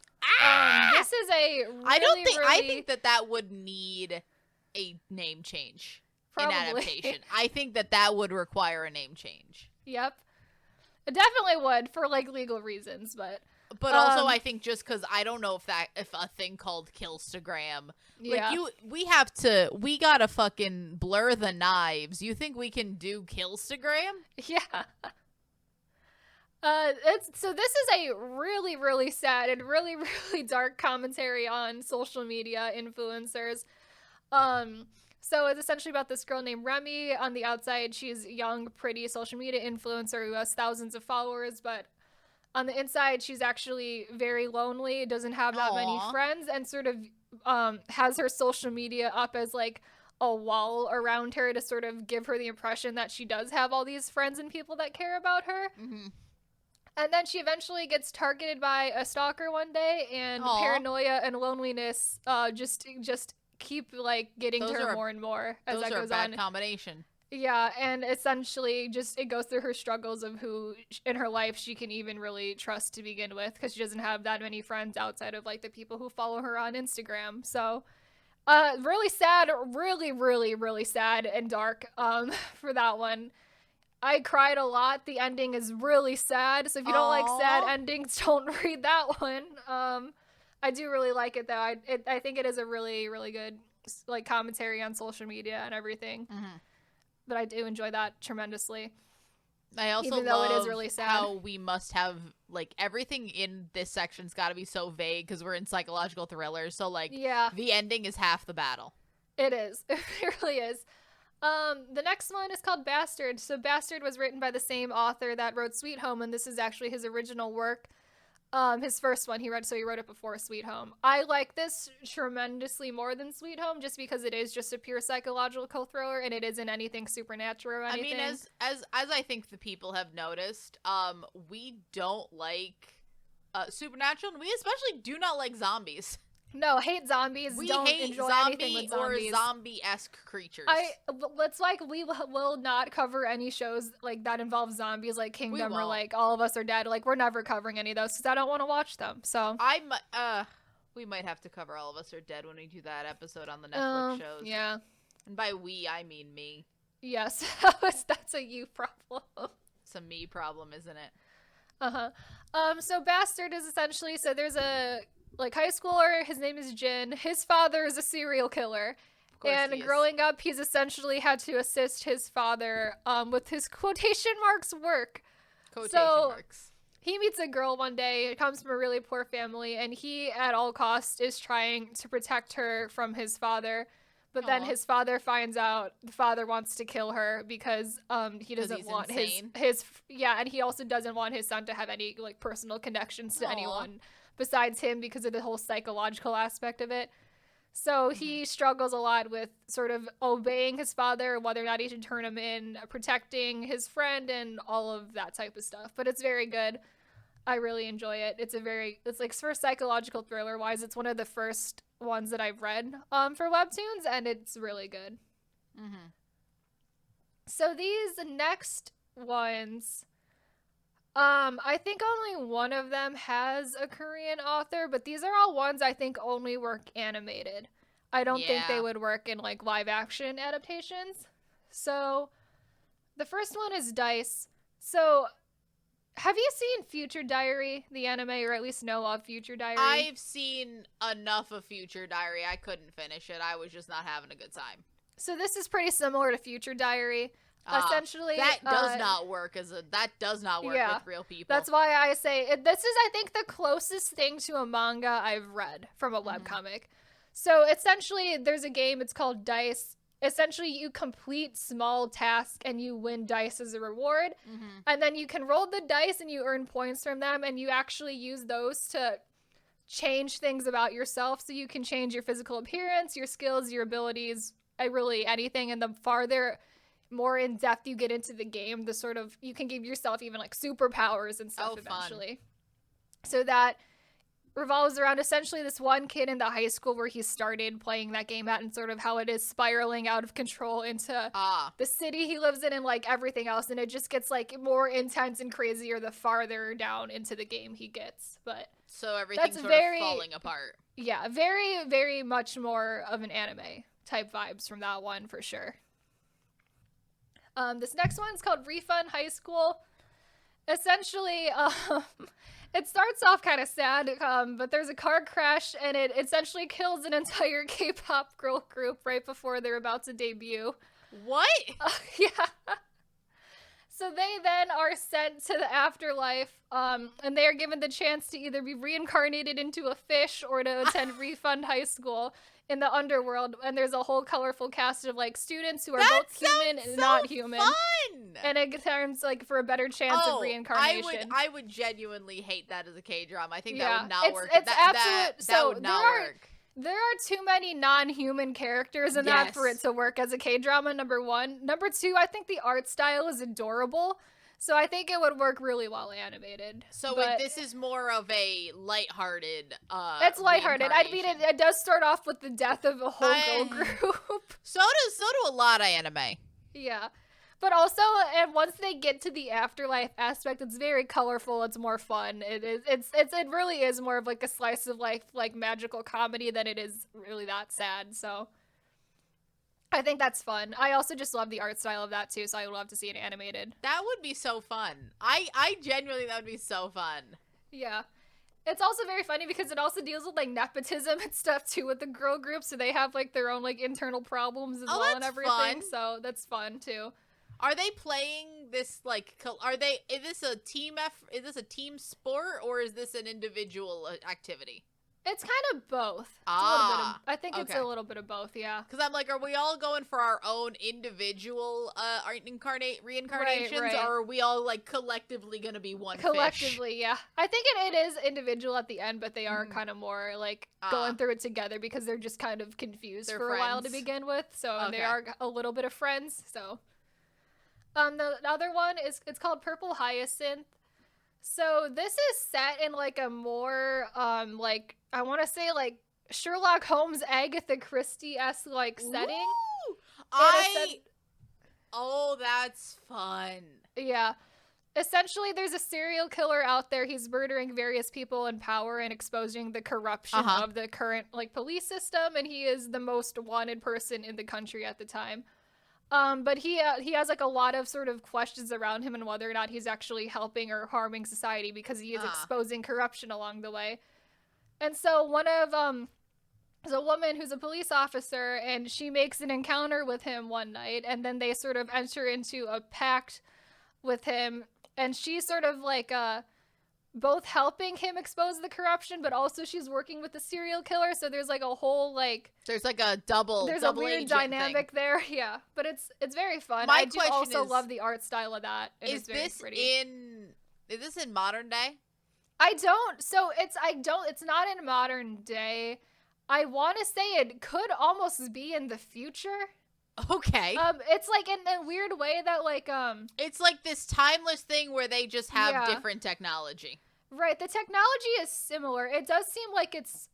This is a really, I think that would need a name change. Probably. In adaptation. I think that would require a name change. Yep. It definitely would for like legal reasons, but also I think just because I don't know if a thing called Killstagram, like we gotta fucking blur the knives. You think we can do Killstagram? Yeah. So this is a really, really sad and really, really dark commentary on social media influencers. So it's essentially about this girl named Remy. On the outside, she's a young, pretty social media influencer who has thousands of followers, but on the inside, she's actually very lonely, doesn't have that many friends, and sort of has her social media up as like a wall around her to sort of give her the impression that she does have all these friends and people that care about her. And then she eventually gets targeted by a stalker one day, and paranoia and loneliness just keep like getting to her more and more as that goes on. Those are a bad combination. Yeah, and essentially just it goes through her struggles of who in her life she can even really trust to begin with, because she doesn't have that many friends outside of like the people who follow her on Instagram. So really sad, really, really, really sad and dark for that one. I cried a lot. The ending is really sad, so if you don't like sad endings, don't read that one. I do really like it though. I think it is a really, really good like commentary on social media and everything. But I do enjoy that tremendously. I also even though it is really sad. How we must have like everything in this section's got to be so vague because we're in psychological thrillers. So like the ending is half the battle. It is. It really is. The next one is called Bastard. So Bastard was written by the same author that wrote Sweet Home, and this is actually his original work. His first one he wrote it before Sweet Home. I like this tremendously more than Sweet Home just because it is just a pure psychological thriller and it isn't anything supernatural or anything. I mean, as I think the people have noticed, we don't like supernatural, and we especially do not like zombies. No, hate zombies. We don't hate enjoy anything with zombies. Or zombie-esque creatures. Let's like we will not cover any shows like that involve zombies, like Kingdom or like All of Us Are Dead. Like we're never covering any of those because I don't want to watch them. So we might have to cover All of Us Are Dead when we do that episode on the Netflix shows. Yeah, and by we I mean me. Yes, that's a you problem. It's a me problem, isn't it? So Bastard is essentially there's a like high schooler, his name is Jin. His father is a serial killer. And growing up, he's essentially had to assist his father with his quotation marks work. Quotation marks. he meets a girl one day. It comes from a really poor family, and he, at all costs, is trying to protect her from his father. But then Aw. his father finds out the father wants to kill her because he 'Cause doesn't he's want insane. his yeah, and he also doesn't want his son to have any like personal connections to Aw. anyone besides him because of the whole psychological aspect of it. So Mhm. he struggles a lot with sort of obeying his father, whether or not he should turn him in, protecting his friend, and all of that type of stuff. But it's very good. I really enjoy it. It's like for psychological thriller wise, it's one of the first ones that I've read for webtoons, and it's really good. Mhm. So these next ones, I think only one of them has a Korean author, but these are all ones I think only work animated. I don't think they Yeah. would work in like live action adaptations. So the first one is Dice. So have you seen Future Diary, the anime, or at least know of Future Diary? I've seen enough of Future Diary. I couldn't finish it. I was just not having a good time. So this is pretty similar to Future Diary. Essentially, That does not work yeah, with real people. that's why I say this is, I think, the closest thing to a manga I've read from a Mhm. webcomic. So essentially, there's a game. It's called Dice. Essentially, you complete small tasks and you win dice as a reward. Mhm. And then you can roll the dice and you earn points from them. And you actually use those to change things about yourself. So you can change your physical appearance, your skills, your abilities, really anything. And the farther more in depth you get into the game, the sort of you can give yourself even like superpowers and stuff Oh, fun. eventually. So that revolves around essentially this one kid in the high school where he started playing that game at, and sort of how it is spiraling out of control into Ah. the city he lives in and like everything else, and it just gets like more intense and crazier the farther down into the game he gets. But So everything's that's sort of very, falling apart. yeah, very very much more of an anime type vibes from that one for sure. This next one's called Refund High School. Essentially, it starts off kind of sad, but there's a car crash and it essentially kills an entire K-pop girl group right before they're about to debut. What? Yeah. So they then are sent to the afterlife, and they are given the chance to either be reincarnated into a fish or to attend Refund High School in the underworld. And there's a whole colorful cast of like students who are That both human sounds and so not human, fun. and it turns like for a better chance of Oh, reincarnation. I would genuinely hate that as a K drama. I think that Yeah, would not work. it's That absolute. that So would not work. there are too many non-human characters in that for it Yes. to work as a K drama. Number one, number two, I think the art style is adorable, so I think it would work really well animated. So But this is more of a lighthearted it's lighthearted. I mean, reincarnation. it does start off with the death of a whole girl I group. so do a lot of anime. Yeah. But also, and once they get to the afterlife aspect, it's very colorful. It's more fun. It really is more of like a slice of life, like magical comedy than it is really that sad. So I think that's fun. I also just love the art style of that too. So I would love to see it animated. That would be so fun. I genuinely that would be so fun. Yeah. It's also very funny because it also deals with like nepotism and stuff too with the girl group. So they have like their own like internal problems as Oh, well and that's everything. fun. So that's fun too. Are they playing this like? Are they? Is this a team effort? Is this a team sport or is this an individual activity? It's kind of both. It's a little bit of, Ah, I think it's okay. a little bit of both, yeah. Because I'm like, are we all going for our own individual reincarnations, Right. or are we all like collectively gonna be one fish? Collectively, yeah. I think it is individual at the end, but they are Mhm. kind of more like Ah. going through it together because they're just kind of confused They're for a while to friends. begin with. So and they Okay. are a little bit of friends. So the other one is it's called Purple Hyacinth. So this is set in like a more like I want to say like Sherlock Holmes, Agatha Christie-esque like setting. Woo! I Oh, that's fun. Yeah. Essentially, there's a serial killer out there. He's murdering various people in power and exposing the corruption of the current like police system, and he is the most wanted person in the country at the time. But he has like a lot of sort of questions around him and whether or not he's actually helping or harming society because he is exposing corruption along the way. And so one of there's a woman who's a police officer, and she makes an encounter with him one night, and then they sort of enter into a pact with him, and she's sort of like both helping him expose the corruption, but also she's working with the serial killer. So there's like a whole like there's like a double there's a weird dynamic thing there. Yeah, but it's very fun. My I do question also is, love the art style of that. And is it's very this pretty. is this in modern day? I don't. So it's not in modern day. I want to say it could almost be in the future. Okay. It's like in a weird way that like it's like this timeless thing where they just have Yeah. different technology. Right, the technology is similar. It does seem like it's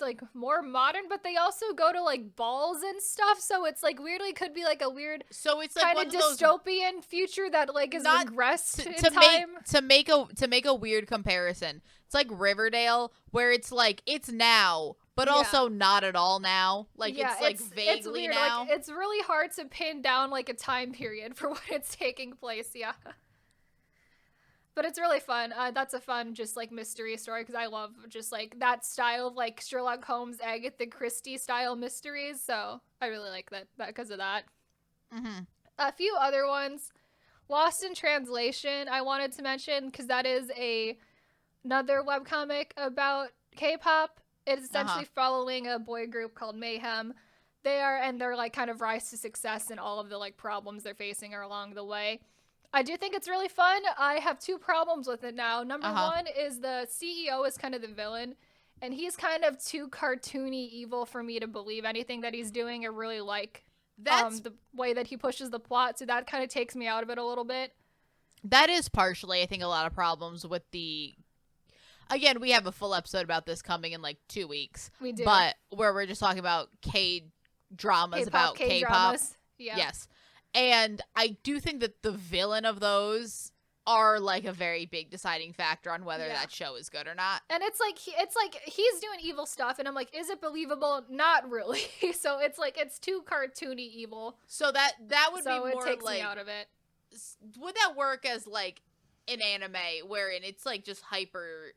like more modern, but they also go to like balls and stuff, so it's like weirdly could be like a weird So it's like kind one of of those dystopian future that like is Not regressed in to time. to make a weird comparison. It's like Riverdale, where it's like it's now, but Yeah. also not at all now. Like Yeah, it's like vaguely weird. now. Like, it's really hard to pin down like a time period for when it's taking place. Yeah. But it's really fun. That's a fun, just like mystery story because I love just like that style of like Sherlock Holmes, Agatha Christie style mysteries. So I really like that because of that. Mm-hmm. A few other ones, Lost in Translation. I wanted to mention because that is another webcomic about K-pop. It's essentially following a boy group called Mayhem. They're like kind of rise to success and all of the like problems they're facing are along the way. I do think it's really fun. I have two problems with it now. Number one is the CEO is kind of the villain, and he's kind of too cartoony evil for me to believe anything that he's doing or really like the way that he pushes the plot. So that kind of takes me out of it a little bit. That is partially, I think, a lot of problems with the. Again, we have a full episode about this coming in like 2 weeks. We do. But where we're just talking about K-dramas about K-pop. K-dramas. Yeah. Yes. And I do think that the villain of those are like a very big deciding factor on whether that show is good or not. And it's like he's doing evil stuff, and I'm like, is it believable? Not really. So it's like it's too cartoony evil. So that would be more it takes like me out of it. Would that work as like an anime wherein it's like just hyper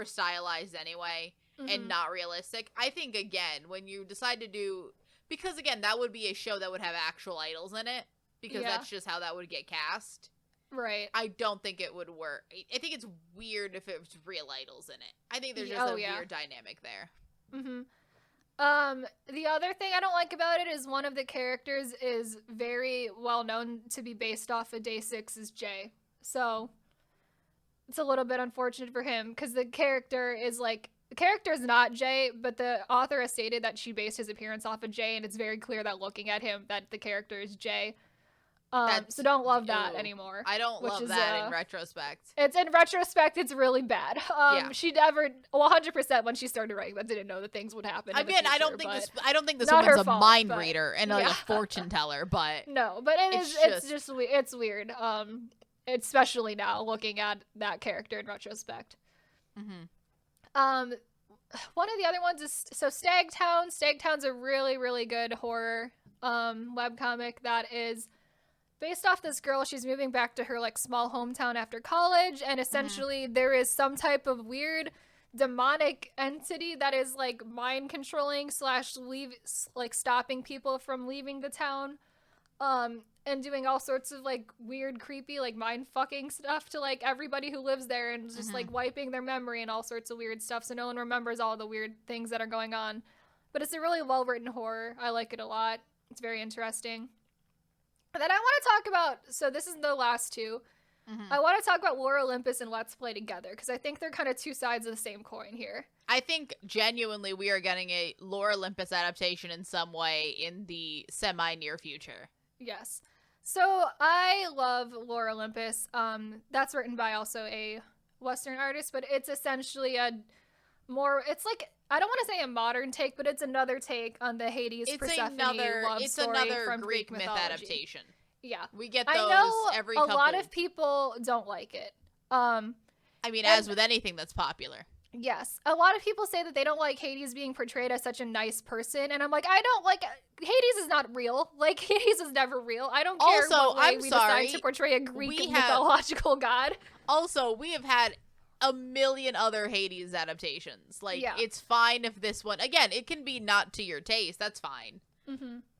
stylized anyway and not realistic? I think again when you decide to do. Because, again, that would be a show that would have actual idols in it. Because that's just how that would get cast. Right. I don't think it would work. I think it's weird if it was real idols in it. I think there's just a weird dynamic there. Mm-hmm. The other thing I don't like about it is one of the characters is very well known to be based off of Day 6's Jay. So, it's a little bit unfortunate for him. Because the character is like... The character is not Jay, but the author has stated that she based his appearance off of Jay, and it's very clear that looking at him, that the character is Jay. So don't love that anymore. I don't love that in retrospect. It's in retrospect, it's really bad. She never, 100% when she started writing that, didn't know that things would happen. I mean, I don't think this not woman's her a fault, mind but- reader and like a fortune teller, but No, but it's weird. Especially now looking at that character in retrospect. Mm-hmm. One of the other ones is Stagtown. Stagtown's a really, really good horror webcomic that is based off this girl. She's moving back to her like small hometown after college, and essentially there is some type of weird demonic entity that is like mind controlling / like stopping people from leaving the town. And doing all sorts of like weird, creepy, like mind fucking stuff to like everybody who lives there, and just like wiping their memory and all sorts of weird stuff, so no one remembers all the weird things that are going on. But it's a really well written horror. I like it a lot. It's very interesting. And then I want to talk about. So this is the last two. I want to talk about Lore Olympus and Let's Play together because I think they're kind of two sides of the same coin here. I think genuinely we are getting a Lore Olympus adaptation in some way in the semi-near future. Yes. So I love Lore Olympus. That's written by also a Western artist, but it's essentially it's like, I don't want to say a modern take, but it's another take on the Hades Persephone love story from Greek myth mythology. Adaptation. Yeah. We get those every couple. couple. A lot of people don't like it. I mean, as with anything that's popular. Yes. A lot of people say that they don't like Hades being portrayed as such a nice person, and I'm like, I don't like... Hades is not real. Like, Hades is never real. I don't care what way we decide to portray a Greek mythological god. Also, we have had a million other Hades adaptations. Like, it's fine if this one... Again, it can be not to your taste. That's fine.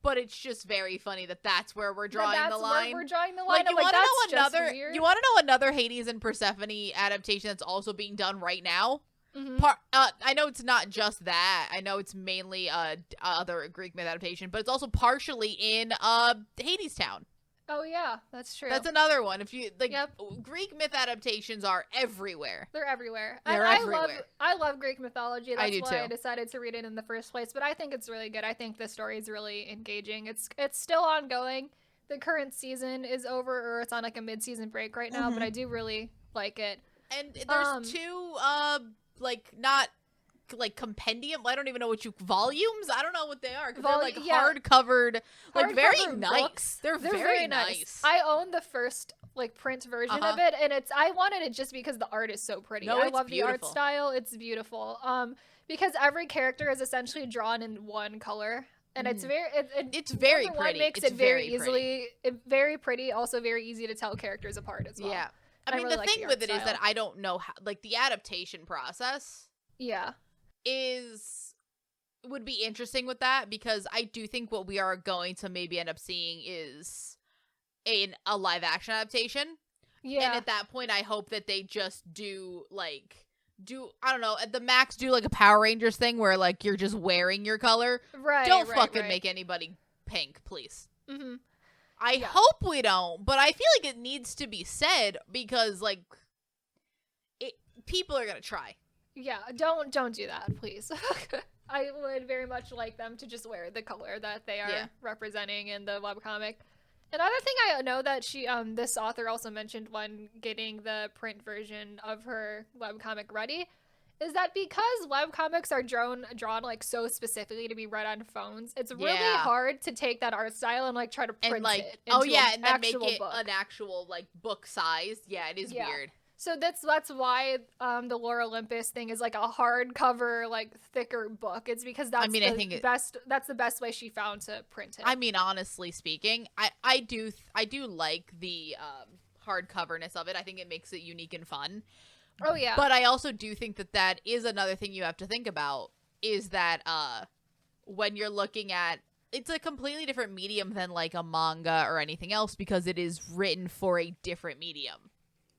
but it's just very funny that that's where we're drawing that's the line. Where we're drawing the line. Like, you want to know another? Weird. You want to know another Hades and Persephone adaptation that's also being done right now? Mm-hmm. I know it's not just that. I know it's mainly other Greek myth adaptation, but it's also partially in Hades Town. Oh yeah, that's true. That's another one. If you like, yep. Greek myth adaptations are everywhere. They're everywhere. They're everywhere. I love Greek mythology. That's why I decided to read it in the first place. But I think it's really good. I think the story is really engaging. It's still ongoing. The current season is over, or it's on like a mid-season break right now. But I do really like it. And there's two like not like compendium. I don't even know what volumes. I don't know what they are because they're like hard covered, like very nice. Books. They're very nice. I own the first like print version of it, and I wanted it just because the art is so pretty. I love the art style. It's beautiful. Because every character is essentially drawn in one color. And it's very pretty. Makes it very pretty. Also very easy to tell characters apart as well. Yeah. I mean, really the thing with it is that I don't know how, like, the adaptation process. Yeah. Would be interesting with that, because I do think what we are going to maybe end up seeing is a live action adaptation. Yeah. And at that point, I hope that they just I don't know, at the max do like a Power Rangers thing where like you're just wearing your color. Right. Don't fucking make anybody pink, please. Mm-hmm. I hope we don't, but I feel like it needs to be said because like people are gonna try. Yeah, don't do that, please. I would very much like them to just wear the color that they are representing in the webcomic. Another thing I know that this author also mentioned when getting the print version of her webcomic ready is that because webcomics are drawn like so specifically to be read on phones, it's really hard to take that art style and like try to print it into and then make it an actual like book size. Yeah, it is weird. So that's why the Lore Olympus thing is like a hardcover, like thicker book. It's because that's that's the best way she found to print it. I mean, honestly speaking, I do like the hardcoverness of it. I think it makes it unique and fun. Oh yeah. But I also do think that is another thing you have to think about is that when you're looking at, it's a completely different medium than like a manga or anything else because it is written for a different medium.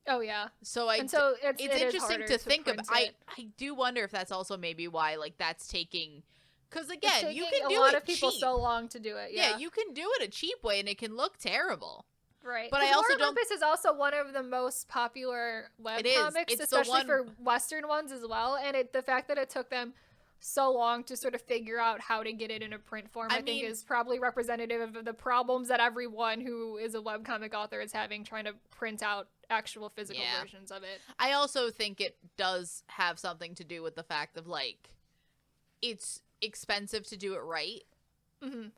Oh yeah. So it's interesting to think about. I do wonder if that's also maybe why like that's taking, because again, you can do it a lot of people so long to do it. Yeah, you can do it a cheap way and it can look terrible. Right. But I also don't. Olympus is also one of the most popular webcomics, especially for Western ones as well. And the fact that it took them so long to sort of figure out how to get it in a print form, I think is probably representative of the problems that everyone who is a webcomic author is having trying to print out actual physical versions of it. I also think it does have something to do with the fact of like it's expensive to do it right. Mm-hmm.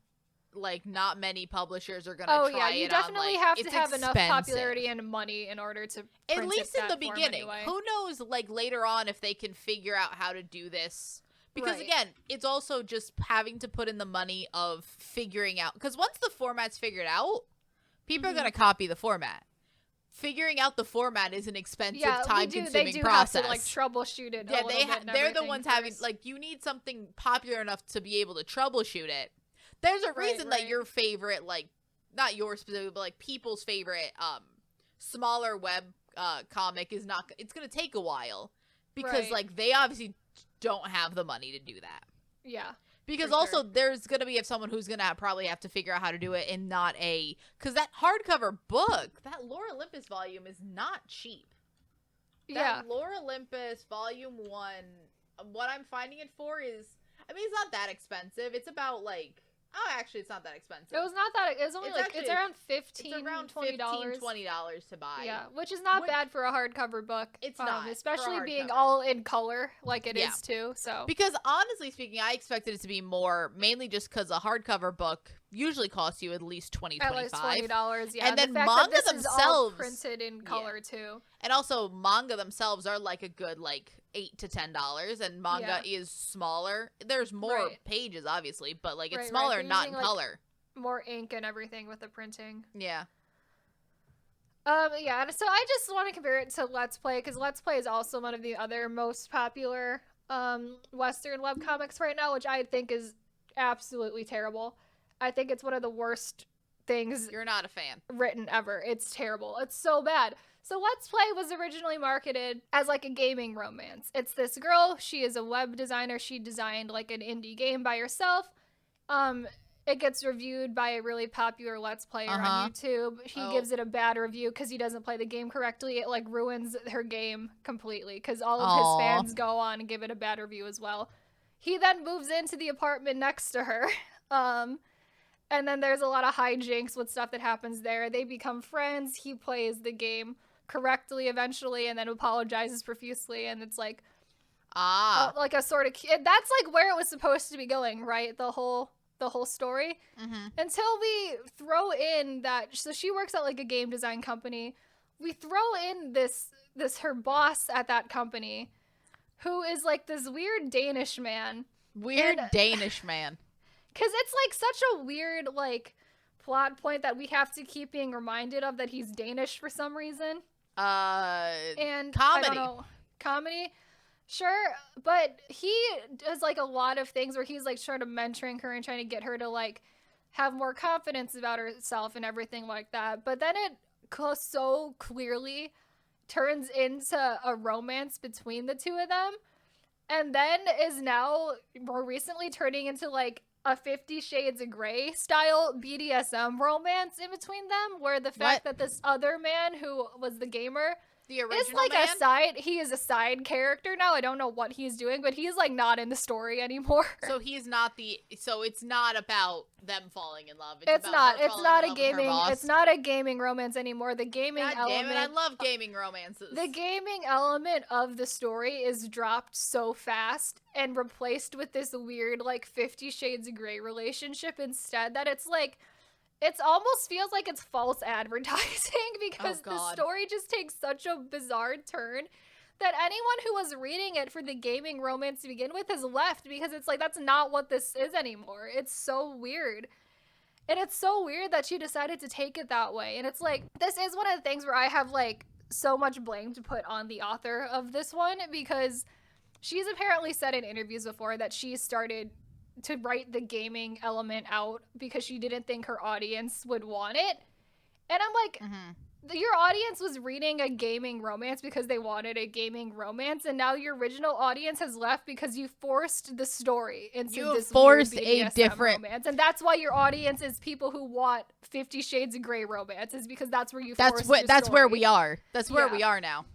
Like not many publishers are gonna try it. Oh yeah, you definitely have to have enough popularity and money in order to print at least in the beginning. Anyway. Who knows like later on if they can figure out how to do this. Because again, it's also just having to put in the money of figuring out, because once the format's figured out, people are going to copy the format. Figuring out the format is an expensive, time-consuming process. Have to like troubleshoot it. Yeah, they're the ones having like you need something popular enough to be able to troubleshoot it. There's a reason that your favorite, like not yours specifically, but like people's favorite smaller web comic is not. It's going to take a while because like they obviously don't have the money to do that. Yeah. Because also there's going to be someone who's going to probably have to figure out how to do it and not because that hardcover book, that Lore Olympus volume is not cheap. That Lore Olympus volume 1, what I'm finding it for is, I mean, it's not that expensive. It's about like, oh, actually, it's not that expensive. It was not that. It's only it's around $15, $20 to buy. Yeah, which is not bad for a hardcover book. It's not, especially being all in color like it is too. So because honestly speaking, I expected it to be more, mainly just because a hardcover book usually costs you at least $20, $25. At least $20, yeah. And then manga themselves is printed in color too. And also manga themselves are like a good like $8 to $10, and manga is smaller. There's more pages, obviously, but like it's smaller and not in color. More ink and everything with the printing. Yeah. Yeah. So I just want to compare it to Let's Play because Let's Play is also one of the other most popular Western webcomics right now, which I think is absolutely terrible. I think it's one of the worst things You're not a fan. written ever. It's terrible. It's so bad. So Let's Play was originally marketed as like a gaming romance. It's this girl, she is a web designer. She designed like an indie game by herself. It gets reviewed by a really popular Let's Player on YouTube. He gives it a bad review because he doesn't play the game correctly. It like ruins her game completely because all of his fans go on and give it a bad review as well. He then moves into the apartment next to her. And then there's a lot of hijinks with stuff that happens there. They become friends. He plays the game correctly eventually and then apologizes profusely. And it's like, like a sort of, that's like where it was supposed to be going, right? The whole story. Until we throw in that, so she works at like a game design company. We throw in this her boss at that company, who is like this weird Danish man. Danish man. Because it's like such a weird like plot point that we have to keep being reminded of that he's Danish for some reason. And comedy. I don't know, comedy. Sure, but he does like a lot of things where he's like sort of mentoring her and trying to get her to like have more confidence about herself and everything like that. But then it so clearly turns into a romance between the two of them, and then is now more recently turning into like a 50 Shades of Grey style BDSM romance in between them, where the fact that this other man who was the gamer is like he is a side character now. I don't know what he's doing, but he's like not in the story anymore. So he's not it's not about them falling in love. It's not a gaming romance anymore. The gaming element. Damn it, I love gaming romances. The gaming element of the story is dropped so fast and replaced with this weird like 50 Shades of Grey relationship instead that it's like it almost feels like it's false advertising because the story just takes such a bizarre turn that anyone who was reading it for the gaming romance to begin with has left because it's like that's not what this is anymore. It's so weird. And it's so weird that she decided to take it that way. And it's like, this is one of the things where I have like so much blame to put on the author of this one because she's apparently said in interviews before that she started to write the gaming element out because she didn't think her audience would want it. And I'm like, your audience was reading a gaming romance because they wanted a gaming romance, and now your original audience has left because you forced the story into this weird BDSM romance. And that's why your audience is people who want 50 Shades of Grey romance, is because that's where you forced the That's story. where we are. That's where we are now.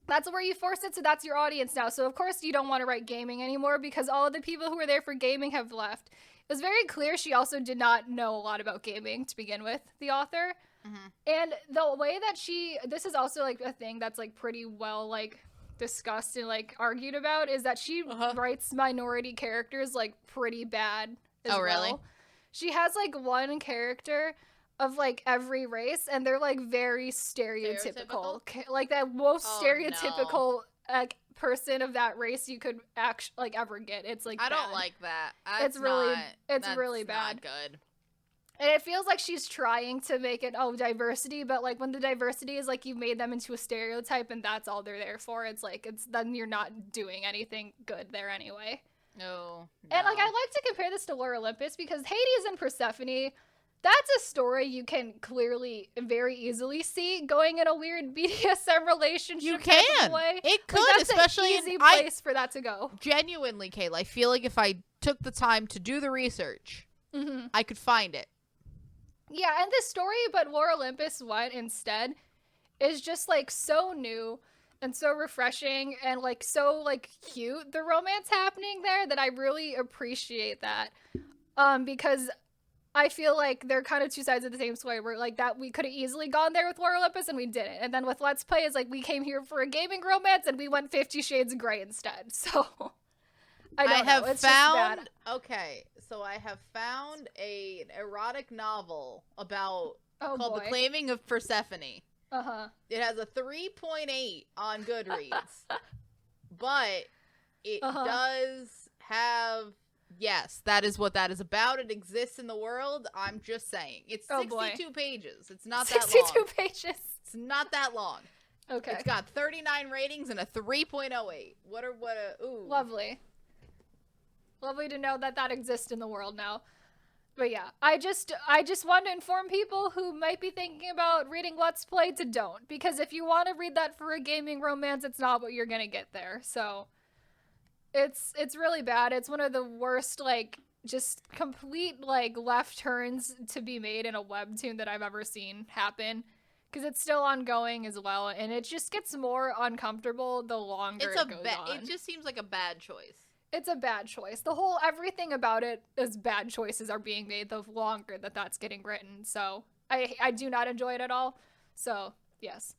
That's where you forced it, so that's your audience now. So, of course, you don't want to write gaming anymore because all of the people who were there for gaming have left. It was very clear she also did not know a lot about gaming to begin with, the author. And the way that this is also, like, a thing that's, like, pretty well, like, discussed and, like, argued about, is that she writes minority characters, like, pretty bad as well. Really? She has, like, one character of like every race, and they're like very stereotypical. Like that most stereotypical like person of that race you could actually ever get. It's like I don't like that. It's really bad. Not good. And it feels like she's trying to make it diversity, but like when the diversity is like you made them into a stereotype and that's all they're there for, it's like then you're not doing anything good there anyway. No. And like I like to compare this to Lore Olympus because Hades and Persephone, that's a story you can clearly very easily see going in a weird BDSM relationship. You can. Way. It could, like, that's especially an easy place for that to go. Genuinely, Kayla, I feel like if I took the time to do the research, I could find it. Yeah, and this story, but Lore Olympus what instead is just like so new and so refreshing and like so like cute, the romance happening there, that I really appreciate that. Because I feel like they're kind of two sides of the same story where like that we could have easily gone there with Lore Olympus and we didn't. And then with Let's Play is like we came here for a gaming romance and we went 50 Shades of Grey instead. So I have found so I have found an erotic novel about called The Claiming of Persephone. It has a 3.8 on Goodreads. But it does have yes, that is what that is about. It exists in the world. I'm just saying. It's 62 pages. It's not that long. 62 pages. It's not that long. Okay. It's got 39 ratings and a 3.08. Ooh. Lovely. Lovely to know that exists in the world now. But yeah, I just want to inform people who might be thinking about reading Let's Play to don't, because if you want to read that for a gaming romance, it's not what you're gonna get there. So it's really bad. It's one of the worst, like, just complete like left turns to be made in a webtoon that I've ever seen happen. Because it's still ongoing as well, and it just gets more uncomfortable the longer it goes on. It just seems like a bad choice. It's a bad choice. The whole everything about it is bad choices are being made the longer that that's getting written. So I do not enjoy it at all. So yes.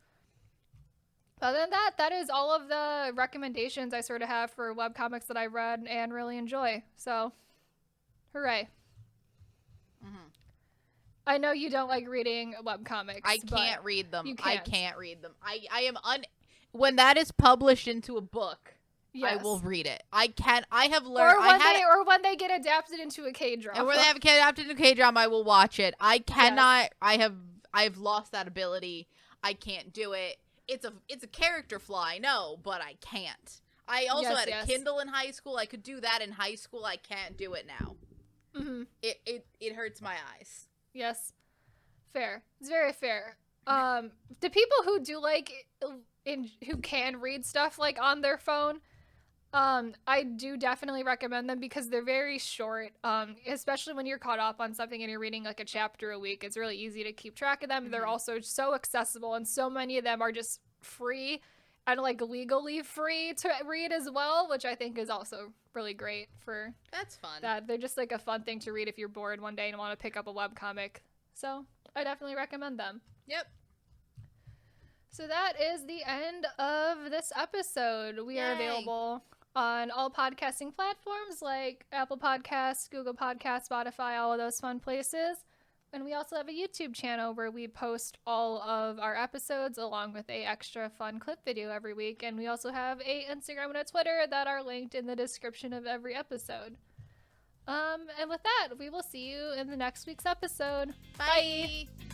Other than that, that is all of the recommendations I sort of have for webcomics that I read and really enjoy. So, hooray. Mm-hmm. I know you don't like reading webcomics. I can't read them. You can't. I can't read them. I am when that is published into a book. Yes. I will read it. I have learned. Or when they get adapted into a K-drama. And when they have adapted into a K-drama, I will watch it. I cannot. Yes. I've lost that ability. I can't do it. It's a character flaw, I know, but I can't. I also had a Kindle in high school. I could do that in high school. I can't do it now. Mm-hmm. It hurts my eyes. Yes, fair. It's very fair. The people who do who can read stuff like on their phone. I do definitely recommend them because they're very short, especially when you're caught up on something and you're reading like a chapter a week. It's really easy to keep track of them. Mm-hmm. They're also so accessible, and so many of them are just free and like legally free to read as well, which I think is also really great for that's fun. That they're just like a fun thing to read if you're bored one day and want to pick up a webcomic. So I definitely recommend them. Yep. So that is the end of this episode. We are available on all podcasting platforms like Apple Podcasts, Google Podcasts, Spotify, all of those fun places. And we also have a YouTube channel where we post all of our episodes along with a extra fun clip video every week. And we also have a Instagram and a Twitter that are linked in the description of every episode. And with that, we will see you in the next week's episode. Bye. Bye.